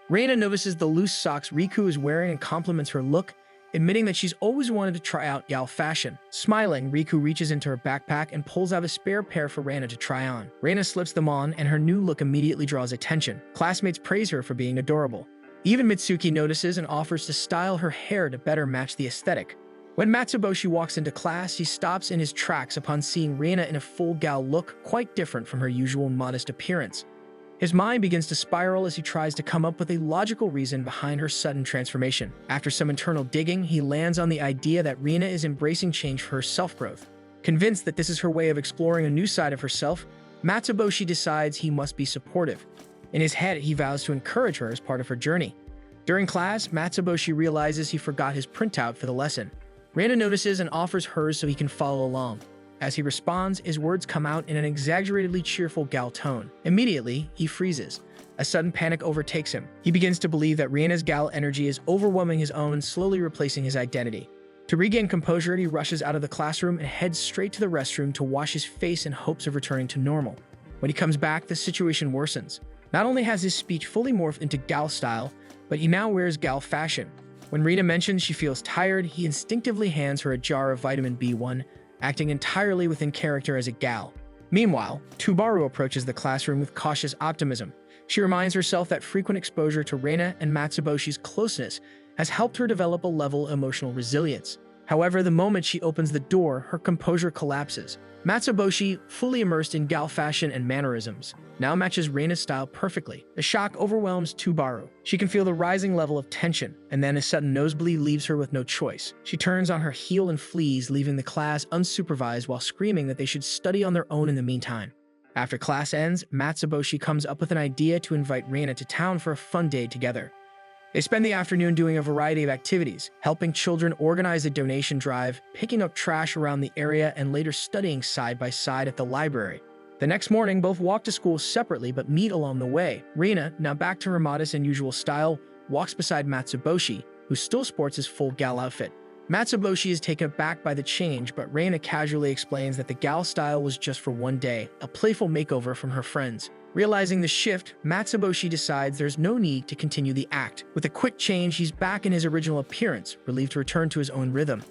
Speaker 1: Reina notices the loose socks Riku is wearing and compliments her look, admitting that she's always wanted to try out Yao fashion. Smiling, Riku reaches into her backpack and pulls out a spare pair for Reina to try on. Reina slips them on, and her new look immediately draws attention. Classmates praise her for being adorable. Even Mitsuki notices and offers to style her hair to better match the aesthetic. When Matsuboshi walks into class, he stops in his tracks upon seeing Reina in a full gal look, quite different from her usual modest appearance. His mind begins to spiral as he tries to come up with a logical reason behind her sudden transformation. After some internal digging, he lands on the idea that Reina is embracing change for her self-growth. Convinced that this is her way of exploring a new side of herself, Matsuboshi decides he must be supportive. In his head, he vows to encourage her as part of her journey. During class, Matsuboshi realizes he forgot his printout for the lesson. Reina notices and offers hers so he can follow along. As he responds, his words come out in an exaggeratedly cheerful gal tone. Immediately, he freezes. A sudden panic overtakes him. He begins to believe that Riena's gal energy is overwhelming his own, slowly replacing his identity. To regain composure, he rushes out of the classroom and heads straight to the restroom to wash his face in hopes of returning to normal. When he comes back, the situation worsens. Not only has his speech fully morphed into gal style, but he now wears gal fashion. When Rina mentions she feels tired, he instinctively hands her a jar of vitamin B1, acting entirely within character as a gal. Meanwhile, Tubaru approaches the classroom with cautious optimism. She reminds herself that frequent exposure to Reina and Matsuboshi's closeness has helped her develop a level of emotional resilience. However, the moment she opens the door, her composure collapses. Matsuboshi, fully immersed in gal fashion and mannerisms, now matches Reina's style perfectly. The shock overwhelms Tubaru. She can feel the rising level of tension, and then a sudden nosebleed leaves her with no choice. She turns on her heel and flees, leaving the class unsupervised while screaming that they should study on their own in the meantime. After class ends, Matsuboshi comes up with an idea to invite Reina to town for a fun day together. They spend the afternoon doing a variety of activities, helping children organize a donation drive, picking up trash around the area, and later studying side by side at the library. The next morning, both walk to school separately but meet along the way. Reina, now back to her modest and usual style, walks beside Matsuboshi, who still sports his full gal outfit. Matsuboshi is taken aback by the change, but Reina casually explains that the gal style was just for one day, a playful makeover from her friends. Realizing the shift, Matsuboshi decides there's no need to continue the act. With a quick change, he's back in his original appearance, relieved to return to his own rhythm.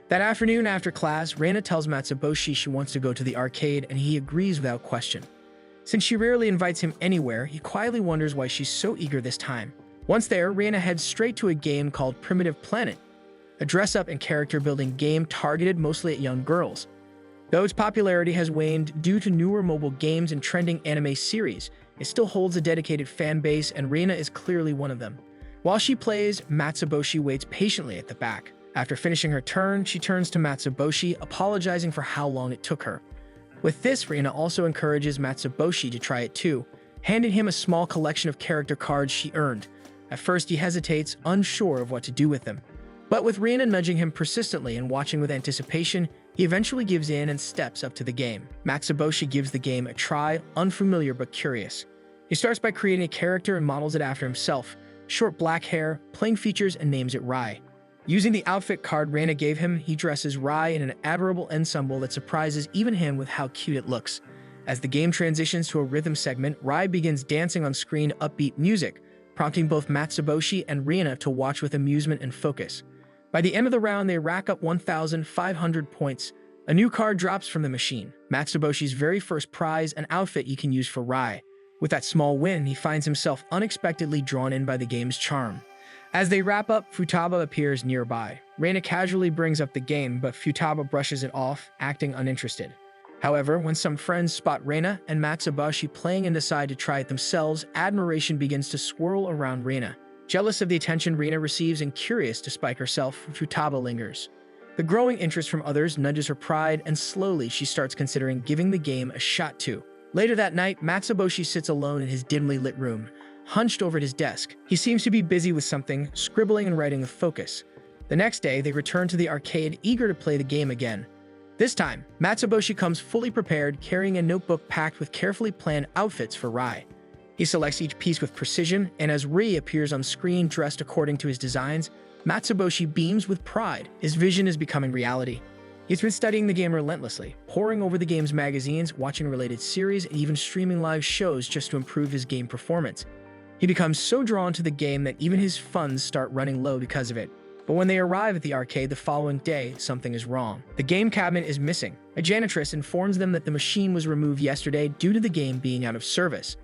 Speaker 1: That afternoon after class, Reina tells Matsuboshi she wants to go to the arcade, and he agrees without question. Since she rarely invites him anywhere, he quietly wonders why she's so eager this time. Once there, Reina heads straight to a game called Primitive Planet, a dress-up and character-building game targeted mostly at young girls. Though its popularity has waned due to newer mobile games and trending anime series, it still holds a dedicated fan base, and Reina is clearly one of them. While she plays, Matsuboshi waits patiently at the back. After finishing her turn, she turns to Matsuboshi, apologizing for how long it took her. With this, Reina also encourages Matsuboshi to try it too, handing him a small collection of character cards she earned. At first, he hesitates, unsure of what to do with them. But with Reina nudging him persistently and watching with anticipation, he eventually gives in and steps up to the game. Matsuboshi gives the game a try, unfamiliar but curious. He starts by creating a character and models it after himself, short black hair, plain features, and names it Rai. Using the outfit card Reina gave him, he dresses Rai in an adorable ensemble that surprises even him with how cute it looks. As the game transitions to a rhythm segment, Rai begins dancing on screen upbeat music, prompting both Matsuboshi and Reina to watch with amusement and focus. By the end of the round, they rack up 1,500 points. A new card drops from the machine, Matsuboshi's very first prize, an outfit he can use for Rai. With that small win, he finds himself unexpectedly drawn in by the game's charm. As they wrap up, Futaba appears nearby. Reina casually brings up the game, but Futaba brushes it off, acting uninterested. However, when some friends spot Reina and Matsuboshi playing and decide to try it themselves, admiration begins to swirl around Reina. Jealous of the attention Reina receives and curious to spike herself, Futaba lingers. The growing interest from others nudges her pride, and slowly she starts considering giving the game a shot too. Later that night, Matsuboshi sits alone in his dimly lit room, hunched over at his desk. He seems to be busy with something, scribbling and writing with focus. The next day, they return to the arcade, eager to play the game again. This time, Matsuboshi comes fully prepared, carrying a notebook packed with carefully planned outfits for Rai. He selects each piece with precision, and as Ri appears on screen dressed according to his designs, Matsuboshi beams with pride. His vision is becoming reality. He's been studying the game relentlessly, poring over the game's magazines, watching related series, and even streaming live shows just to improve his game performance. He becomes so drawn to the game that even his funds start running low because of it. But when they arrive at the arcade the following day, something is wrong. The game cabinet is missing. A janitress informs them that the machine was removed yesterday due to the game being out of service.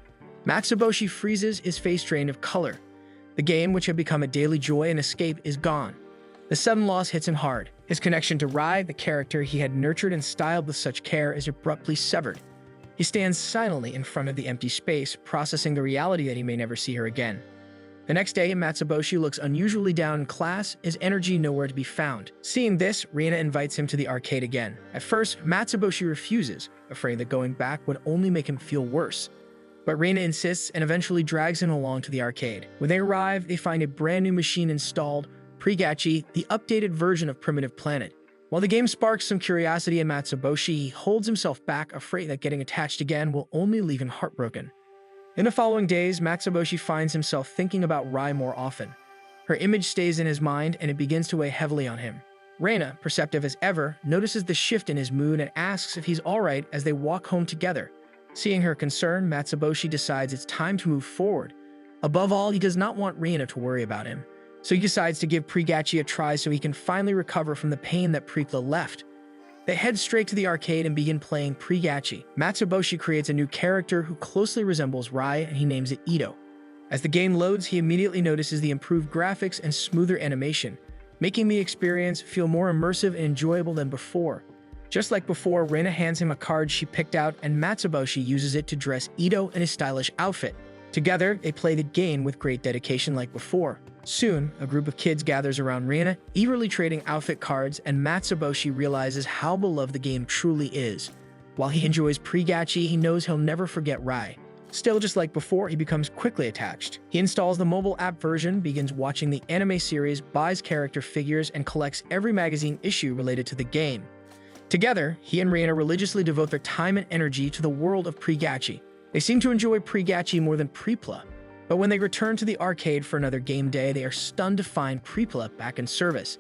Speaker 1: Matsuboshi freezes, his face drained of color. The game, which had become a daily joy and escape, is gone. The sudden loss hits him hard. His connection to Rai, the character he had nurtured and styled with such care, is abruptly severed. He stands silently in front of the empty space, processing the reality that he may never see her again. The next day, Matsuboshi looks unusually down in class, his energy nowhere to be found. Seeing this, Reina invites him to the arcade again. At first, Matsuboshi refuses, afraid that going back would only make him feel worse. But Reina insists and eventually drags him along to the arcade. When they arrive, they find a brand new machine installed, Prigachi, the updated version of Primitive Planet. While the game sparks some curiosity in Matsuboshi, he holds himself back, afraid that getting attached again will only leave him heartbroken. In the following days, Matsuboshi finds himself thinking about Rai more often. Her image stays in his mind and it begins to weigh heavily on him. Reina, perceptive as ever, notices the shift in his mood and asks if he's alright as they walk home together. Seeing her concern, Matsuboshi decides it's time to move forward. Above all, he does not want Reina to worry about him. So he decides to give Prigachi a try so he can finally recover from the pain that Prikla left. They head straight to the arcade and begin playing Prigachi. Matsuboshi creates a new character who closely resembles Rai and he names it Ito. As the game loads, he immediately notices the improved graphics and smoother animation, making the experience feel more immersive and enjoyable than before. Just like before, Reina hands him a card she picked out and Matsuboshi uses it to dress Ito in his stylish outfit. Together, they play the game with great dedication like before. Soon, a group of kids gathers around Reina, eagerly trading outfit cards, and Matsuboshi realizes how beloved the game truly is. While he enjoys Prigachi, he knows he'll never forget Rai. Still, just like before, he becomes quickly attached. He installs the mobile app version, begins watching the anime series, buys character figures, and collects every magazine issue related to the game. Together, he and Reina religiously devote their time and energy to the world of Prigachi. They seem to enjoy Prigachi more than Pripla, but when they return to the arcade for another game day, they are stunned to find Pripla back in service.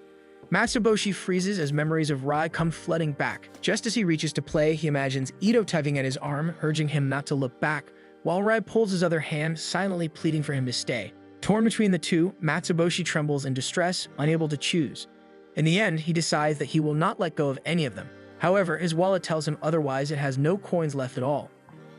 Speaker 1: Matsuboshi freezes as memories of Rai come flooding back. Just as he reaches to play, he imagines Ito tugging at his arm, urging him not to look back, while Rai pulls his other hand, silently pleading for him to stay. Torn between the two, Matsuboshi trembles in distress, unable to choose. In the end, he decides that he will not let go of any of them. However, his wallet tells him otherwise. It has no coins left at all.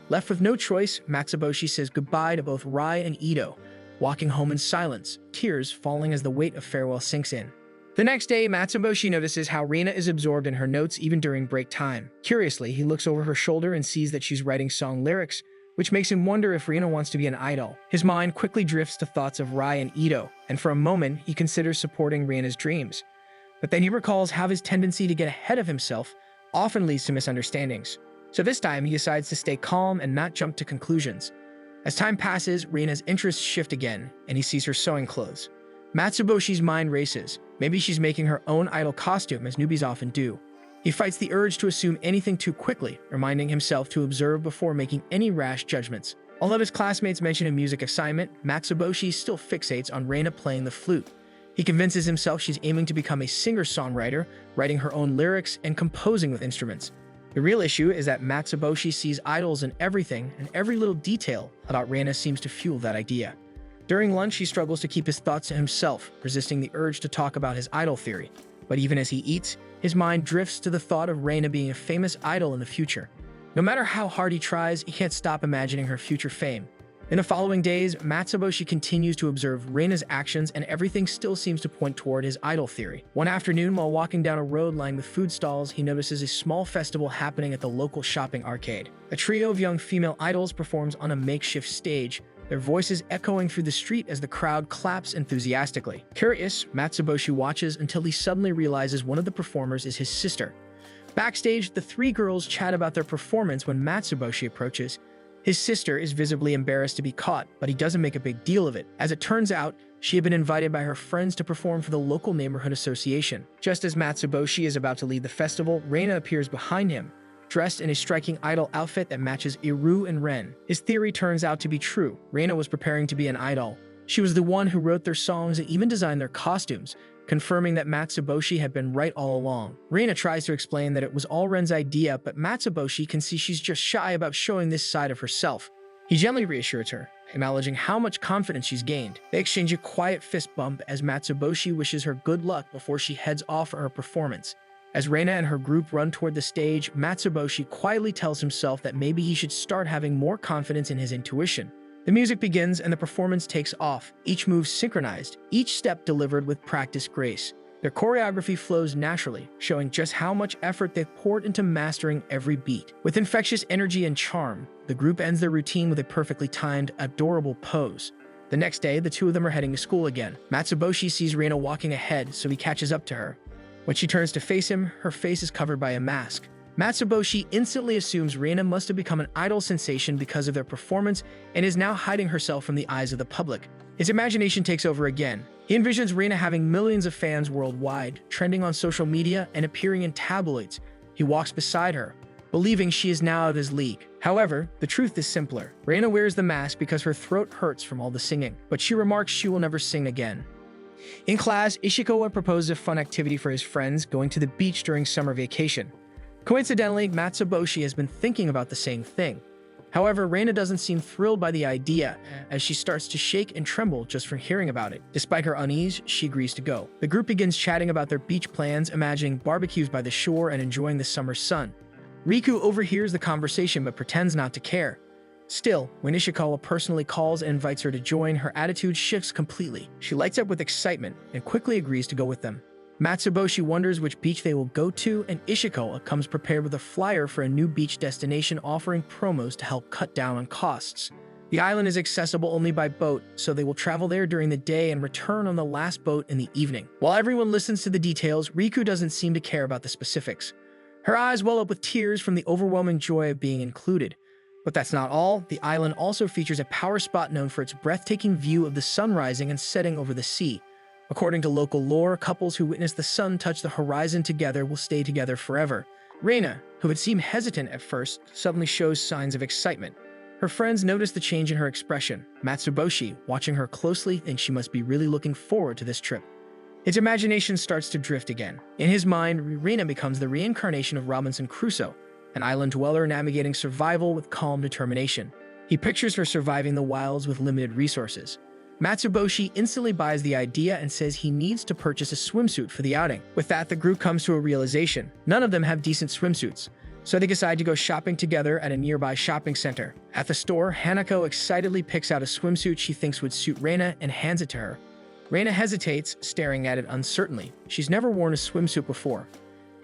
Speaker 1: Left with no choice, Matsuboshi says goodbye to both Rai and Ito, walking home in silence, tears falling as the weight of farewell sinks in. The next day, Matsuboshi notices how Reina is absorbed in her notes even during break time. Curiously, he looks over her shoulder and sees that she's writing song lyrics, which makes him wonder if Reina wants to be an idol. His mind quickly drifts to thoughts of Rai and Ito, and for a moment, he considers supporting Reina's dreams. But then he recalls how his tendency to get ahead of himself often leads to misunderstandings. So this time, he decides to stay calm and not jump to conclusions. As time passes, Reina's interests shift again, and he sees her sewing clothes. Matsuboshi's mind races. Maybe she's making her own idol costume, as newbies often do. He fights the urge to assume anything too quickly, reminding himself to observe before making any rash judgments. Although his classmates mention a music assignment, Matsuboshi still fixates on Reina playing the flute. He convinces himself she's aiming to become a singer-songwriter, writing her own lyrics and composing with instruments. The real issue is that Matsuboshi sees idols in everything, and every little detail about Reina seems to fuel that idea. During lunch, he struggles to keep his thoughts to himself, resisting the urge to talk about his idol theory. But even as he eats, his mind drifts to the thought of Reina being a famous idol in the future. No matter how hard he tries, he can't stop imagining her future fame. In the following days, Matsuboshi continues to observe Reina's actions, and everything still seems to point toward his idol theory. One afternoon, while walking down a road lined with food stalls, he notices a small festival happening at the local shopping arcade. A trio of young female idols performs on a makeshift stage, their voices echoing through the street as the crowd claps enthusiastically. Curious, Matsuboshi watches until he suddenly realizes one of the performers is his sister. Backstage, the three girls chat about their performance when Matsuboshi approaches. His sister is visibly embarrassed to be caught, but he doesn't make a big deal of it. As it turns out, she had been invited by her friends to perform for the local neighborhood association. Just as Matsuboshi is about to lead the festival, Reina appears behind him, dressed in a striking idol outfit that matches Iru and Ren. His theory turns out to be true. Reina was preparing to be an idol. She was the one who wrote their songs and even designed their costumes, confirming that Matsuboshi had been right all along. Reina tries to explain that it was all Ren's idea, but Matsuboshi can see she's just shy about showing this side of herself. He gently reassures her, acknowledging how much confidence she's gained. They exchange a quiet fist bump as Matsuboshi wishes her good luck before she heads off for her performance. As Reina and her group run toward the stage, Matsuboshi quietly tells himself that maybe he should start having more confidence in his intuition. The music begins and the performance takes off, each move synchronized, each step delivered with practiced grace. Their choreography flows naturally, showing just how much effort they've poured into mastering every beat. With infectious energy and charm, the group ends their routine with a perfectly timed, adorable pose. The next day, the two of them are heading to school again. Matsuboshi sees Reina walking ahead, so he catches up to her. When she turns to face him, her face is covered by a mask. Matsuboshi instantly assumes Reina must have become an idol sensation because of their performance and is now hiding herself from the eyes of the public. His imagination takes over again. He envisions Reina having millions of fans worldwide, trending on social media and appearing in tabloids. He walks beside her, believing she is now out of his league. However, the truth is simpler. Reina wears the mask because her throat hurts from all the singing, but she remarks she will never sing again. In class, Ishikawa proposes a fun activity for his friends, going to the beach during summer vacation. Coincidentally, Matsuboshi has been thinking about the same thing. However, Reina doesn't seem thrilled by the idea, as she starts to shake and tremble just from hearing about it. Despite her unease, she agrees to go. The group begins chatting about their beach plans, imagining barbecues by the shore and enjoying the summer sun. Riku overhears the conversation but pretends not to care. Still, when Ishikawa personally calls and invites her to join, her attitude shifts completely. She lights up with excitement and quickly agrees to go with them. Matsuboshi wonders which beach they will go to, and Ishikawa comes prepared with a flyer for a new beach destination offering promos to help cut down on costs. The island is accessible only by boat, so they will travel there during the day and return on the last boat in the evening. While everyone listens to the details, Riku doesn't seem to care about the specifics. Her eyes well up with tears from the overwhelming joy of being included. But that's not all. The island also features a power spot known for its breathtaking view of the sun rising and setting over the sea. According to local lore, couples who witness the sun touch the horizon together will stay together forever. Reina, who had seemed hesitant at first, suddenly shows signs of excitement. Her friends notice the change in her expression. Matsuboshi, watching her closely, thinks she must be really looking forward to this trip. His imagination starts to drift again. In his mind, Reina becomes the reincarnation of Robinson Crusoe, an island dweller navigating survival with calm determination. He pictures her surviving the wilds with limited resources. Matsuboshi instantly buys the idea and says he needs to purchase a swimsuit for the outing. With that, the group comes to a realization. None of them have decent swimsuits, so they decide to go shopping together at a nearby shopping center. At the store, Hanako excitedly picks out a swimsuit she thinks would suit Reina and hands it to her. Reina hesitates, staring at it uncertainly. She's never worn a swimsuit before.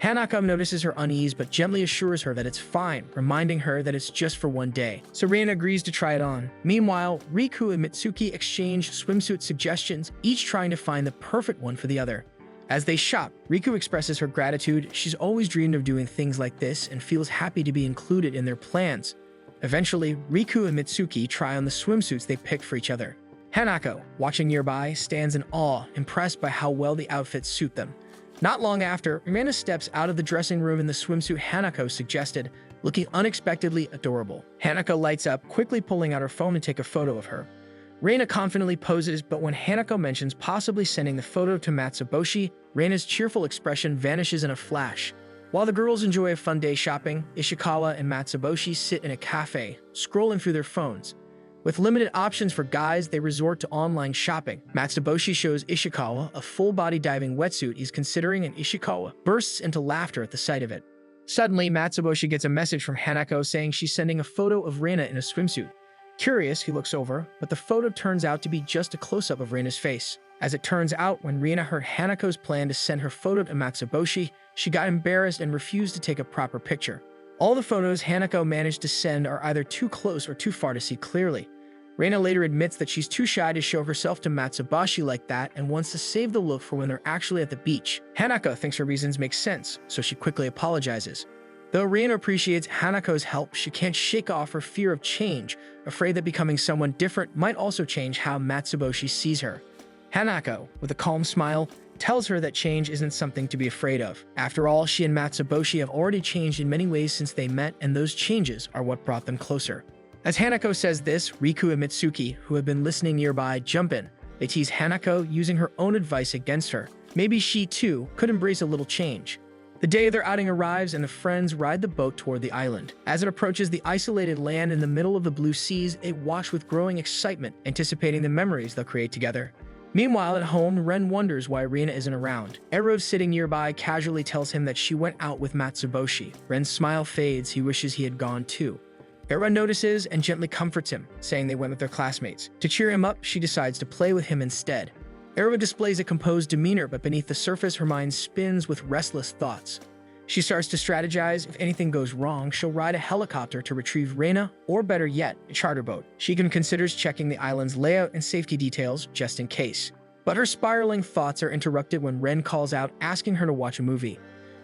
Speaker 1: Hanako notices her unease but gently assures her that it's fine, reminding her that it's just for one day. So Reina agrees to try it on. Meanwhile, Riku and Mitsuki exchange swimsuit suggestions, each trying to find the perfect one for the other. As they shop, Riku expresses her gratitude. She's always dreamed of doing things like this and feels happy to be included in their plans. Eventually, Riku and Mitsuki try on the swimsuits they picked for each other. Hanako, watching nearby, stands in awe, impressed by how well the outfits suit them. Not long after, Reina steps out of the dressing room in the swimsuit Hanako suggested, looking unexpectedly adorable. Hanako lights up, quickly pulling out her phone to take a photo of her. Reina confidently poses, but when Hanako mentions possibly sending the photo to Matsuboshi, Reina's cheerful expression vanishes in a flash. While the girls enjoy a fun day shopping, Ishikawa and Matsuboshi sit in a cafe, scrolling through their phones. With limited options for guys, they resort to online shopping. Matsuboshi shows Ishikawa a full-body diving wetsuit he's considering, and Ishikawa bursts into laughter at the sight of it. Suddenly, Matsuboshi gets a message from Hanako saying she's sending a photo of Reina in a swimsuit. Curious, he looks over, but the photo turns out to be just a close-up of Reina's face. As it turns out, when Reina heard Hanako's plan to send her photo to Matsuboshi, she got embarrassed and refused to take a proper picture. All the photos Hanako managed to send are either too close or too far to see clearly. Reina later admits that she's too shy to show herself to Matsuboshi like that and wants to save the look for when they're actually at the beach. Hanako thinks her reasons make sense, so she quickly apologizes. Though Reina appreciates Hanako's help, she can't shake off her fear of change, afraid that becoming someone different might also change how Matsuboshi sees her. Hanako, with a calm smile, tells her that change isn't something to be afraid of. After all, she and Matsuboshi have already changed in many ways since they met, and those changes are what brought them closer. As Hanako says this, Riku and Mitsuki, who have been listening nearby, jump in. They tease Hanako, using her own advice against her. Maybe she, too, could embrace a little change. The day of their outing arrives, and the friends ride the boat toward the island. As it approaches the isolated land in the middle of the blue seas, they watch with growing excitement, anticipating the memories they'll create together. Meanwhile, at home, Ren wonders why Reina isn't around. Erov, sitting nearby, casually tells him that she went out with Matsuboshi. Ren's smile fades. He wishes he had gone too. Era notices and gently comforts him, saying they went with their classmates. To cheer him up, she decides to play with him instead. Era displays a composed demeanor, but beneath the surface, her mind spins with restless thoughts. She starts to strategize. If anything goes wrong, she'll ride a helicopter to retrieve Reina, or better yet, a charter boat. She even considers checking the island's layout and safety details, just in case. But her spiraling thoughts are interrupted when Ren calls out, asking her to watch a movie.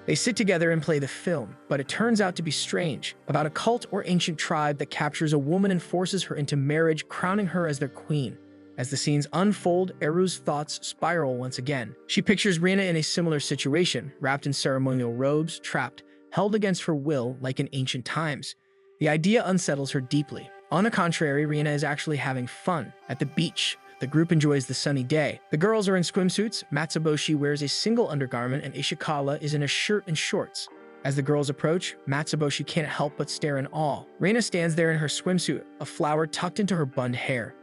Speaker 1: They sit together and play the film, but it turns out to be strange, about a cult or ancient tribe that captures a woman and forces her into marriage, crowning her as their queen. As the scenes unfold, Eru's thoughts spiral once again. She pictures Rina in a similar situation, wrapped in ceremonial robes, trapped, held against her will like in ancient times. The idea unsettles her deeply. On the contrary, Rina is actually having fun. At the beach, the group enjoys the sunny day. The girls are in swimsuits, Matsuboshi wears a single undergarment, and Ishikawa is in a shirt and shorts. As the girls approach, Matsuboshi can't help but stare in awe. Rina stands there in her swimsuit, a flower tucked into her bunned hair.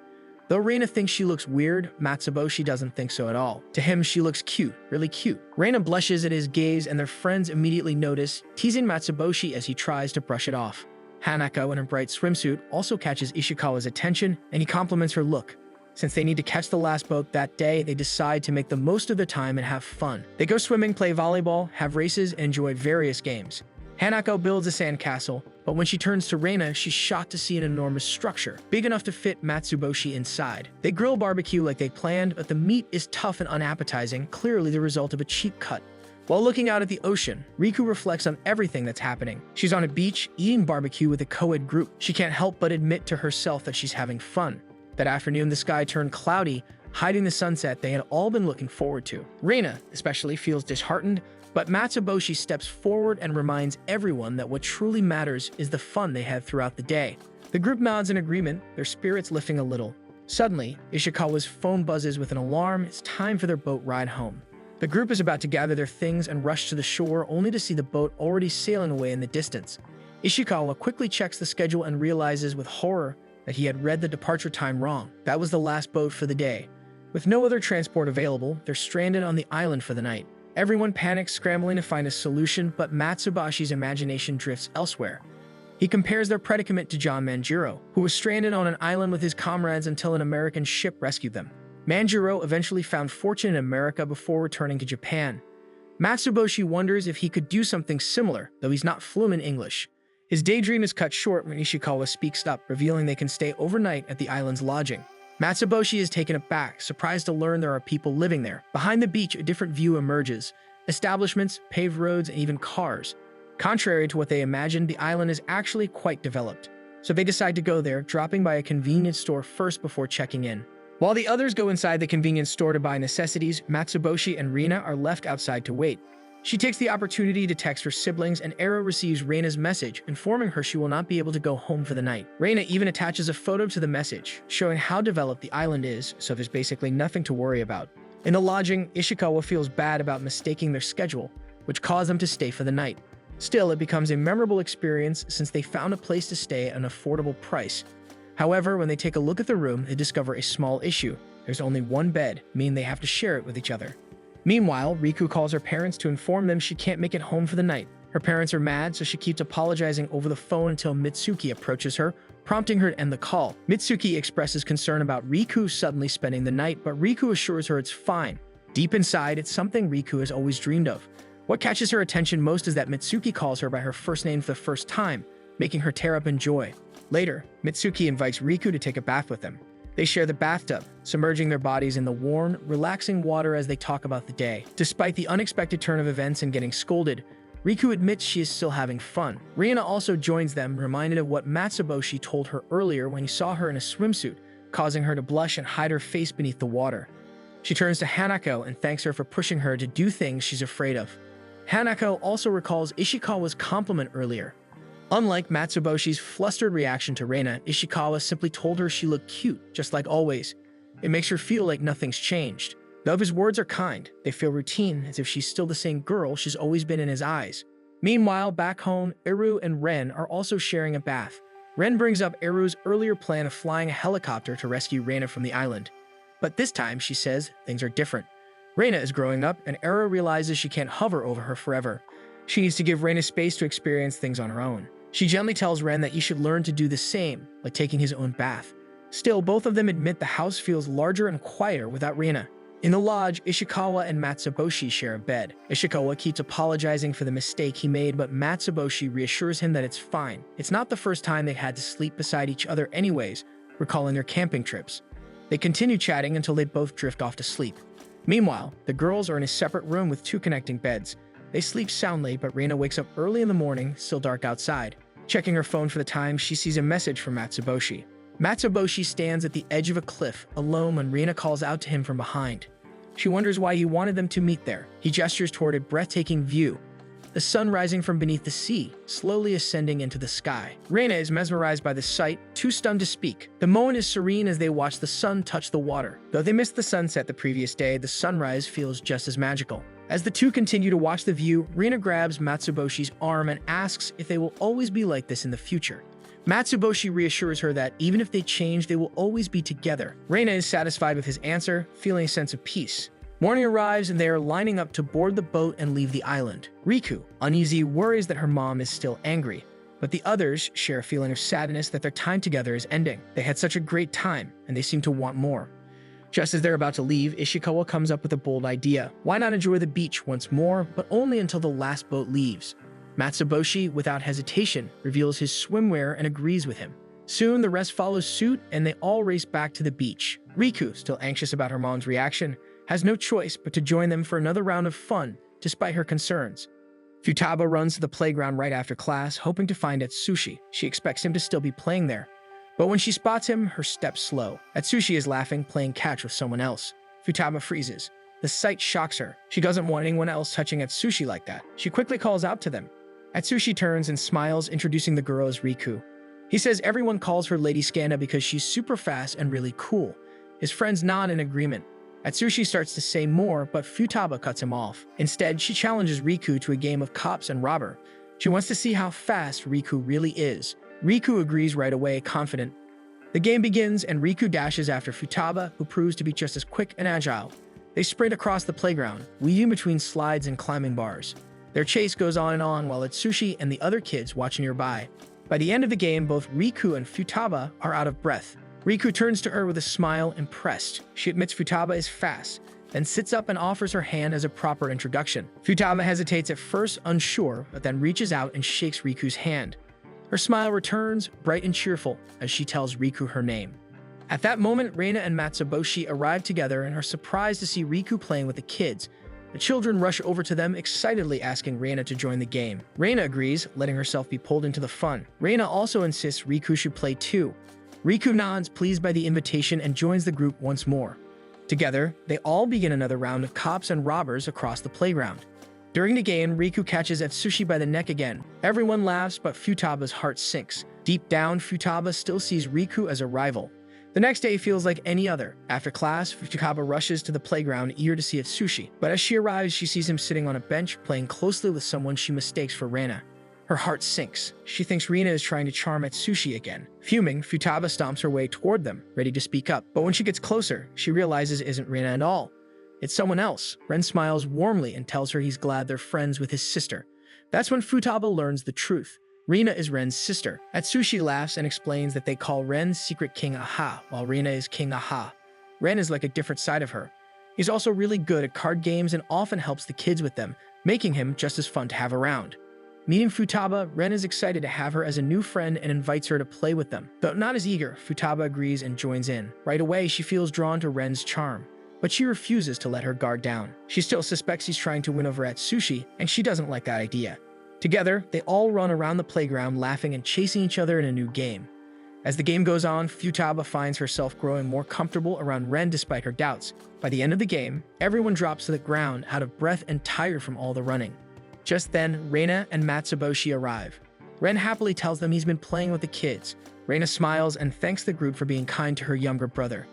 Speaker 1: Though Rina thinks she looks weird, Matsuboshi doesn't think so at all. To him, she looks cute, really cute. Rina blushes at his gaze, and their friends immediately notice, teasing Matsuboshi as he tries to brush it off. Hanako, in her bright swimsuit, also catches Ishikawa's attention, and he compliments her look. Since they need to catch the last boat that day, they decide to make the most of their time and have fun. They go swimming, play volleyball, have races, and enjoy various games. Hanako builds a sandcastle, but when she turns to Reina, she's shocked to see an enormous structure, big enough to fit Matsuboshi inside. They grill barbecue like they planned, but the meat is tough and unappetizing, clearly the result of a cheap cut. While looking out at the ocean, Riku reflects on everything that's happening. She's on a beach, eating barbecue with a co-ed group. She can't help but admit to herself that she's having fun. That afternoon, the sky turned cloudy, hiding the sunset they had all been looking forward to. Reina, especially, feels disheartened, but Matsuboshi steps forward and reminds everyone that what truly matters is the fun they had throughout the day. The group nods in agreement, their spirits lifting a little. Suddenly, Ishikawa's phone buzzes with an alarm. It's time for their boat ride home. The group is about to gather their things and rush to the shore, only to see the boat already sailing away in the distance. Ishikawa quickly checks the schedule and realizes with horror that he had read the departure time wrong. That was the last boat for the day. With no other transport available, they're stranded on the island for the night. Everyone panics, scrambling to find a solution, but Matsuboshi's imagination drifts elsewhere. He compares their predicament to John Manjiro, who was stranded on an island with his comrades until an American ship rescued them. Manjiro eventually found fortune in America before returning to Japan. Matsuboshi wonders if he could do something similar, though he's not fluent in English. His daydream is cut short when Ishikawa speaks up, revealing they can stay overnight at the island's lodging. Matsuboshi is taken aback, surprised to learn there are people living there. Behind the beach, a different view emerges. Establishments, paved roads, and even cars. Contrary to what they imagined, the island is actually quite developed. So they decide to go there, dropping by a convenience store first before checking in. While the others go inside the convenience store to buy necessities, Matsuboshi and Rina are left outside to wait. She takes the opportunity to text her siblings, and Ero receives Reina's message, informing her she will not be able to go home for the night. Reina even attaches a photo to the message, showing how developed the island is, so there's basically nothing to worry about. In the lodging, Ishikawa feels bad about mistaking their schedule, which caused them to stay for the night. Still, it becomes a memorable experience since they found a place to stay at an affordable price. However, when they take a look at the room, they discover a small issue. There's only one bed, meaning they have to share it with each other. Meanwhile, Riku calls her parents to inform them she can't make it home for the night. Her parents are mad, so she keeps apologizing over the phone until Mitsuki approaches her, prompting her to end the call. Mitsuki expresses concern about Riku suddenly spending the night, but Riku assures her it's fine. Deep inside, it's something Riku has always dreamed of. What catches her attention most is that Mitsuki calls her by her first name for the first time, making her tear up in joy. Later, Mitsuki invites Riku to take a bath with them. They share the bathtub, submerging their bodies in the warm, relaxing water as they talk about the day. Despite the unexpected turn of events and getting scolded, Riku admits she is still having fun. Rina also joins them, reminded of what Matsuboshi told her earlier when he saw her in a swimsuit, causing her to blush and hide her face beneath the water. She turns to Hanako and thanks her for pushing her to do things she's afraid of. Hanako also recalls Ishikawa's compliment earlier. Unlike Matsuboshi's flustered reaction to Reina, Ishikawa simply told her she looked cute, just like always. It makes her feel like nothing's changed. Though his words are kind, they feel routine, as if she's still the same girl she's always been in his eyes. Meanwhile, back home, Eru and Ren are also sharing a bath. Ren brings up Eru's earlier plan of flying a helicopter to rescue Reina from the island. But this time, she says, things are different. Reina is growing up, and Eru realizes she can't hover over her forever. She needs to give Reina space to experience things on her own. She gently tells Ren that he should learn to do the same, like taking his own bath. Still, both of them admit the house feels larger and quieter without Reina. In the lodge, Ishikawa and Matsuboshi share a bed. Ishikawa keeps apologizing for the mistake he made, but Matsuboshi reassures him that it's fine. It's not the first time they had to sleep beside each other anyways, recalling their camping trips. They continue chatting until they both drift off to sleep. Meanwhile, the girls are in a separate room with two connecting beds. They sleep soundly, but Reina wakes up early in the morning, still dark outside. Checking her phone for the time, she sees a message from Matsuboshi. Matsuboshi stands at the edge of a cliff, alone when Reina calls out to him from behind. She wonders why he wanted them to meet there. He gestures toward a breathtaking view, the sun rising from beneath the sea, slowly ascending into the sky. Reina is mesmerized by the sight, too stunned to speak. The moment is serene as they watch the sun touch the water. Though they missed the sunset the previous day, the sunrise feels just as magical. As the two continue to watch the view, Reina grabs Matsuboshi's arm and asks if they will always be like this in the future. Matsuboshi reassures her that even if they change, they will always be together. Reina is satisfied with his answer, feeling a sense of peace. Morning arrives and they are lining up to board the boat and leave the island. Riku, uneasy, worries that her mom is still angry, but the others share a feeling of sadness that their time together is ending. They had such a great time, and they seem to want more. Just as they're about to leave, Ishikawa comes up with a bold idea. Why not enjoy the beach once more, but only until the last boat leaves? Matsuboshi, without hesitation, reveals his swimwear and agrees with him. Soon, the rest follows suit, and they all race back to the beach. Riku, still anxious about her mom's reaction, has no choice but to join them for another round of fun, despite her concerns. Futaba runs to the playground right after class, hoping to find Atsushi. She expects him to still be playing there. But when she spots him, her steps slow. Atsushi is laughing, playing catch with someone else. Futaba freezes. The sight shocks her. She doesn't want anyone else touching Atsushi like that. She quickly calls out to them. Atsushi turns and smiles, introducing the girl as Riku. He says everyone calls her Lady Skanda because she's super fast and really cool. His friends nod in agreement. Atsushi starts to say more, but Futaba cuts him off. Instead, she challenges Riku to a game of cops and robber. She wants to see how fast Riku really is. Riku agrees right away, confident. The game begins, and Riku dashes after Futaba, who proves to be just as quick and agile. They sprint across the playground, weaving between slides and climbing bars. Their chase goes on and on while Atsushi and the other kids watch nearby. By the end of the game, both Riku and Futaba are out of breath. Riku turns to her with a smile, impressed. She admits Futaba is fast, then sits up and offers her hand as a proper introduction. Futaba hesitates at first, unsure, but then reaches out and shakes Riku's hand. Her smile returns, bright and cheerful, as she tells Riku her name. At that moment, Reina and Matsuboshi arrive together and are surprised to see Riku playing with the kids. The children rush over to them, excitedly asking Reina to join the game. Reina agrees, letting herself be pulled into the fun. Reina also insists Riku should play too. Riku nods, pleased by the invitation, and joins the group once more. Together, they all begin another round of cops and robbers across the playground. During the game, Riku catches Atsushi by the neck again. Everyone laughs, but Futaba's heart sinks. Deep down, Futaba still sees Riku as a rival. The next day feels like any other. After class, Futaba rushes to the playground, eager to see Atsushi. But as she arrives, she sees him sitting on a bench, playing closely with someone she mistakes for Reina. Her heart sinks. She thinks Reina is trying to charm Atsushi again. Fuming, Futaba stomps her way toward them, ready to speak up. But when she gets closer, she realizes it isn't Reina at all. It's someone else. Ren smiles warmly and tells her he's glad they're friends with his sister. That's when Futaba learns the truth. Reina is Ren's sister. Atsushi laughs and explains that they call Ren Secret King Aha, while Reina is King Aha. Ren is like a different side of her. He's also really good at card games and often helps the kids with them, making him just as fun to have around. Meeting Futaba, Ren is excited to have her as a new friend and invites her to play with them. Though not as eager, Futaba agrees and joins in. Right away, she feels drawn to Ren's charm, but she refuses to let her guard down. She still suspects he's trying to win over Atsushi, and she doesn't like that idea. Together, they all run around the playground laughing and chasing each other in a new game. As the game goes on, Futaba finds herself growing more comfortable around Ren despite her doubts. By the end of the game, everyone drops to the ground, out of breath and tired from all the running. Just then, Reina and Matsuboshi arrive. Ren happily tells them he's been playing with the kids. Reina smiles and thanks the group for being kind to her younger brother.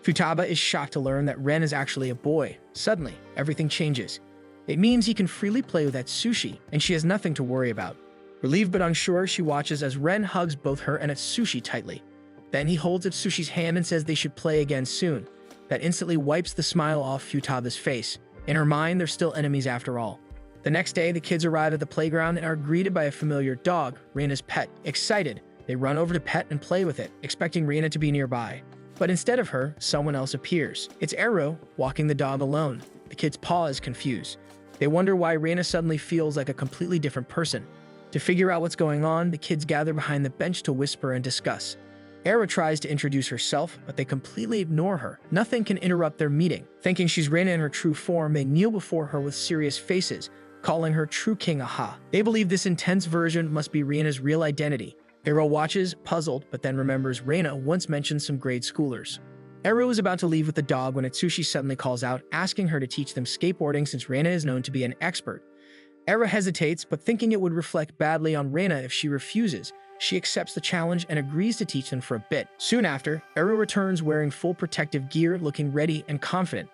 Speaker 1: Futaba is shocked to learn that Ren is actually a boy. Suddenly, everything changes. It means he can freely play with Atsushi, and she has nothing to worry about. Relieved but unsure, she watches as Ren hugs both her and Atsushi tightly. Then he holds Atsushi's hand and says they should play again soon. That instantly wipes the smile off Futaba's face. In her mind, they're still enemies after all. The next day, the kids arrive at the playground and are greeted by a familiar dog, Reina's pet. Excited, they run over to pet and play with it, expecting Reina to be nearby. But instead of her, someone else appears. It's Ero, walking the dog alone. The kids pause, confused. They wonder why Reina suddenly feels like a completely different person. To figure out what's going on, the kids gather behind the bench to whisper and discuss. Ero tries to introduce herself, but they completely ignore her. Nothing can interrupt their meeting. Thinking she's Reina in her true form, they kneel before her with serious faces, calling her True King Aha. They believe this intense version must be Riena's real identity. Eru watches, puzzled, but then remembers Reina once mentioned some grade schoolers. Eru is about to leave with the dog when Atsushi suddenly calls out, asking her to teach them skateboarding since Reina is known to be an expert. Eru hesitates, but thinking it would reflect badly on Reina if she refuses, she accepts the challenge and agrees to teach them for a bit. Soon after, Eru returns wearing full protective gear, looking ready and confident.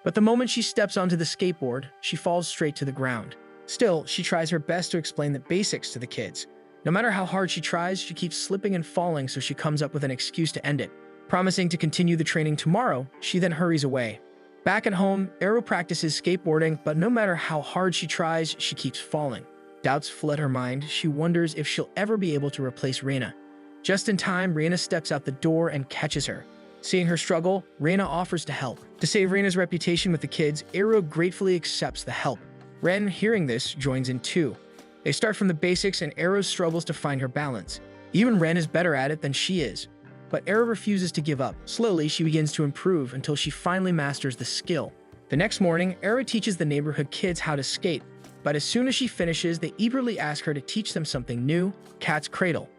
Speaker 1: But the moment she steps onto the skateboard, she falls straight to the ground. Still, she tries her best to explain the basics to the kids. No matter how hard she tries, she keeps slipping and falling, so she comes up with an excuse to end it. Promising to continue the training tomorrow, she then hurries away. Back at home, Eru practices skateboarding, but no matter how hard she tries, she keeps falling. Doubts flood her mind. She wonders if she'll ever be able to replace Reina. Just in time, Reina steps out the door and catches her. Seeing her struggle, Reina offers to help. To save Reina's reputation with the kids, Eru gratefully accepts the help. Ren, hearing this, joins in too. They start from the basics and Eru struggles to find her balance. Even Ren is better at it than she is. But Eru refuses to give up. Slowly, she begins to improve until she finally masters the skill. The next morning, Eru teaches the neighborhood kids how to skate, but as soon as she finishes, they eagerly ask her to teach them something new, Cat's Cradle.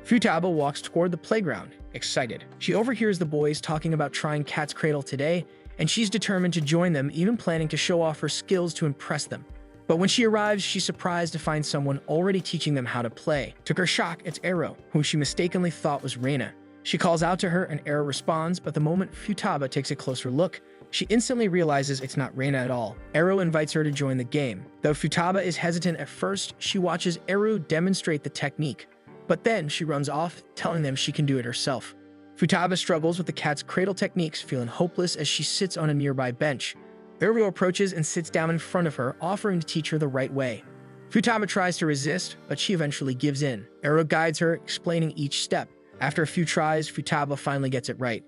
Speaker 1: Futaba walks toward the playground, excited. She overhears the boys talking about trying Cat's Cradle today, and she's determined to join them, even planning to show off her skills to impress them. But when she arrives, she's surprised to find someone already teaching them how to play. To her shock, it's Eru, whom she mistakenly thought was Reina. She calls out to her and Eru responds, but the moment Futaba takes a closer look, she instantly realizes it's not Reina at all. Eru invites her to join the game. Though Futaba is hesitant at first, she watches Eru demonstrate the technique. But then she runs off, telling them she can do it herself. Futaba struggles with the cat's cradle techniques, feeling hopeless as she sits on a nearby bench. Eru approaches and sits down in front of her, offering to teach her the right way. Futaba tries to resist, but she eventually gives in. Eru guides her, explaining each step. After a few tries, Futaba finally gets it right.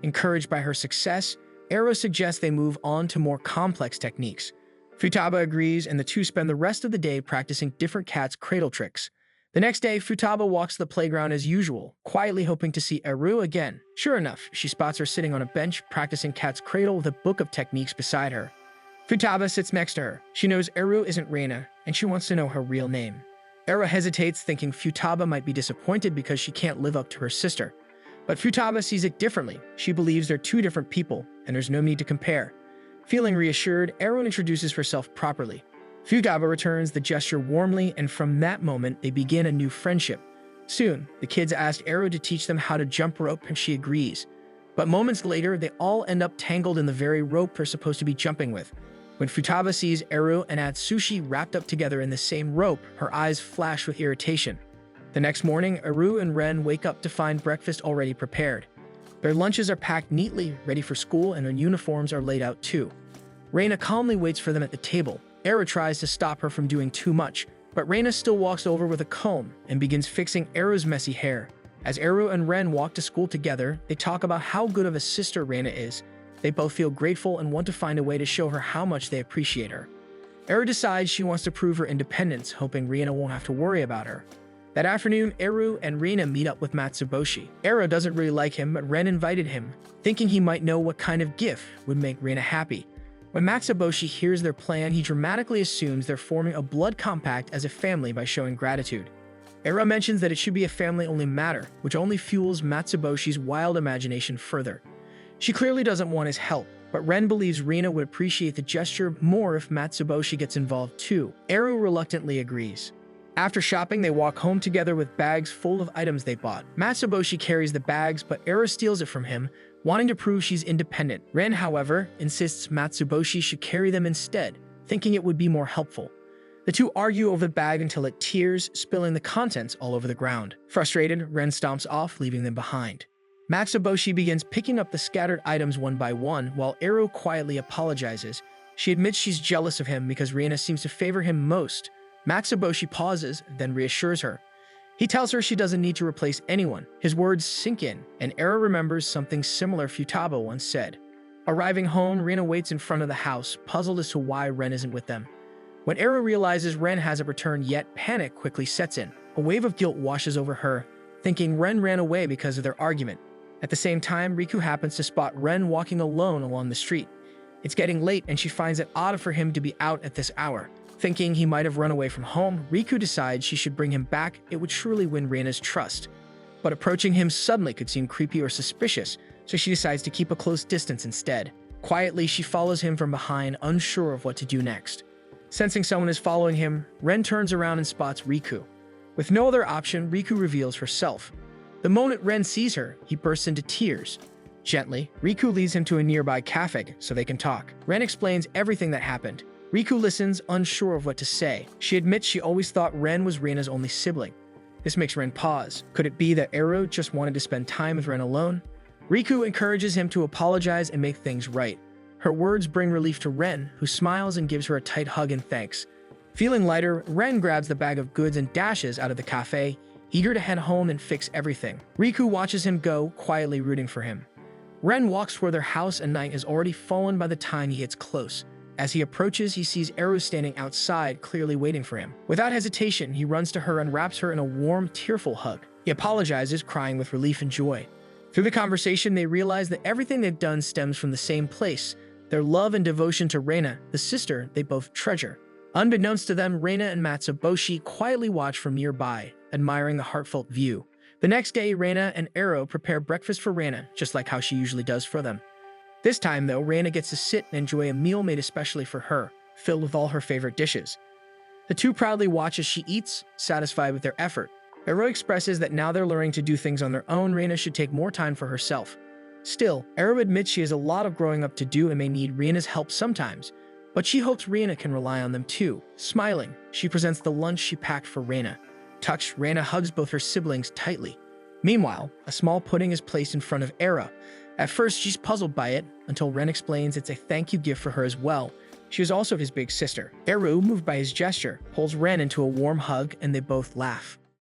Speaker 1: Encouraged by her success, Eru suggests they move on to more complex techniques. Futaba agrees, and the two spend the rest of the day practicing different cat's cradle tricks. The next day, Futaba walks to the playground as usual, quietly hoping to see Eru again. Sure enough, she spots her sitting on a bench practicing cat's cradle with a book of techniques beside her. Futaba sits next to her. She knows Eru isn't Reina, and she wants to know her real name. Eru hesitates, thinking Futaba might be disappointed because she can't live up to her sister. But Futaba sees it differently. She believes they're two different people, and there's no need to compare. Feeling reassured, Eru introduces herself properly. Futaba returns the gesture warmly, and from that moment, they begin a new friendship. Soon, the kids ask Eru to teach them how to jump rope, and she agrees. But moments later, they all end up tangled in the very rope they're supposed to be jumping with. When Futaba sees Eru and Atsushi wrapped up together in the same rope, her eyes flash with irritation. The next morning, Eru and Ren wake up to find breakfast already prepared. Their lunches are packed neatly, ready for school, and their uniforms are laid out too. Reina calmly waits for them at the table. Eru tries to stop her from doing too much, but Reina still walks over with a comb and begins fixing Eru's messy hair. As Eru and Ren walk to school together, they talk about how good of a sister Reina is. They both feel grateful and want to find a way to show her how much they appreciate her. Eru decides she wants to prove her independence, hoping Reina won't have to worry about her. That afternoon, Eru and Reina meet up with Matsuboshi. Eru doesn't really like him, but Ren invited him, thinking he might know what kind of gift would make Reina happy. When Matsuboshi hears their plan, he dramatically assumes they're forming a blood compact as a family by showing gratitude. Eru mentions that it should be a family-only matter, which only fuels Matsuboshi's wild imagination further. She clearly doesn't want his help, but Ren believes Reina would appreciate the gesture more if Matsuboshi gets involved too. Eru reluctantly agrees. After shopping, they walk home together with bags full of items they bought. Matsuboshi carries the bags, but Eru steals it from him, wanting to prove she's independent. Ren, however, insists Matsuboshi should carry them instead, thinking it would be more helpful. The two argue over the bag until it tears, spilling the contents all over the ground. Frustrated, Ren stomps off, leaving them behind. Matsuboshi begins picking up the scattered items one by one, while Eru quietly apologizes. She admits she's jealous of him because Reina seems to favor him most. Matsuboshi pauses, then reassures her. He tells her she doesn't need to replace anyone. His words sink in, and Eru remembers something similar Futaba once said. Arriving home, Reina waits in front of the house, puzzled as to why Ren isn't with them. When Eru realizes Ren hasn't returned yet, panic quickly sets in. A wave of guilt washes over her, thinking Ren ran away because of their argument. At the same time, Riku happens to spot Ren walking alone along the street. It's getting late, and she finds it odd for him to be out at this hour. Thinking he might have run away from home, Riku decides she should bring him back. It would surely win Rina's trust. But approaching him suddenly could seem creepy or suspicious, so she decides to keep a close distance instead. Quietly, she follows him from behind, unsure of what to do next. Sensing someone is following him, Ren turns around and spots Riku. With no other option, Riku reveals herself. The moment Ren sees her, he bursts into tears. Gently, Riku leads him to a nearby cafe so they can talk. Ren explains everything that happened. Riku listens, unsure of what to say. She admits she always thought Ren was Rina's only sibling. This makes Ren pause. Could it be that Eru just wanted to spend time with Ren alone? Riku encourages him to apologize and make things right. Her words bring relief to Ren, who smiles and gives her a tight hug in thanks. Feeling lighter, Ren grabs the bag of goods and dashes out of the cafe, eager to head home and fix everything. Riku watches him go, quietly rooting for him. Ren walks toward their house and night has already fallen by the time he gets close. As he approaches, he sees Eru standing outside, clearly waiting for him. Without hesitation, he runs to her and wraps her in a warm, tearful hug. He apologizes, crying with relief and joy. Through the conversation, they realize that everything they've done stems from the same place, their love and devotion to Reina, the sister they both treasure. Unbeknownst to them, Reina and Matsuboshi quietly watch from nearby, admiring the heartfelt view. The next day, Reina and Eru prepare breakfast for Reina, just like how she usually does for them. This time, though, Reina gets to sit and enjoy a meal made especially for her, filled with all her favorite dishes. The two proudly watch as she eats, satisfied with their effort. Eru expresses that now they're learning to do things on their own, Reina should take more time for herself. Still, Eru admits she has a lot of growing up to do and may need Reina's help sometimes, but she hopes Reina can rely on them too. Smiling, she presents the lunch she packed for Reina. Touched, Reina hugs both her siblings tightly. Meanwhile, a small pudding is placed in front of Eru. At first, she's puzzled by it, until Ren explains it's a thank you gift for her as well. She is also his big sister. Eru, moved by his gesture, pulls Ren into a warm hug and they both laugh.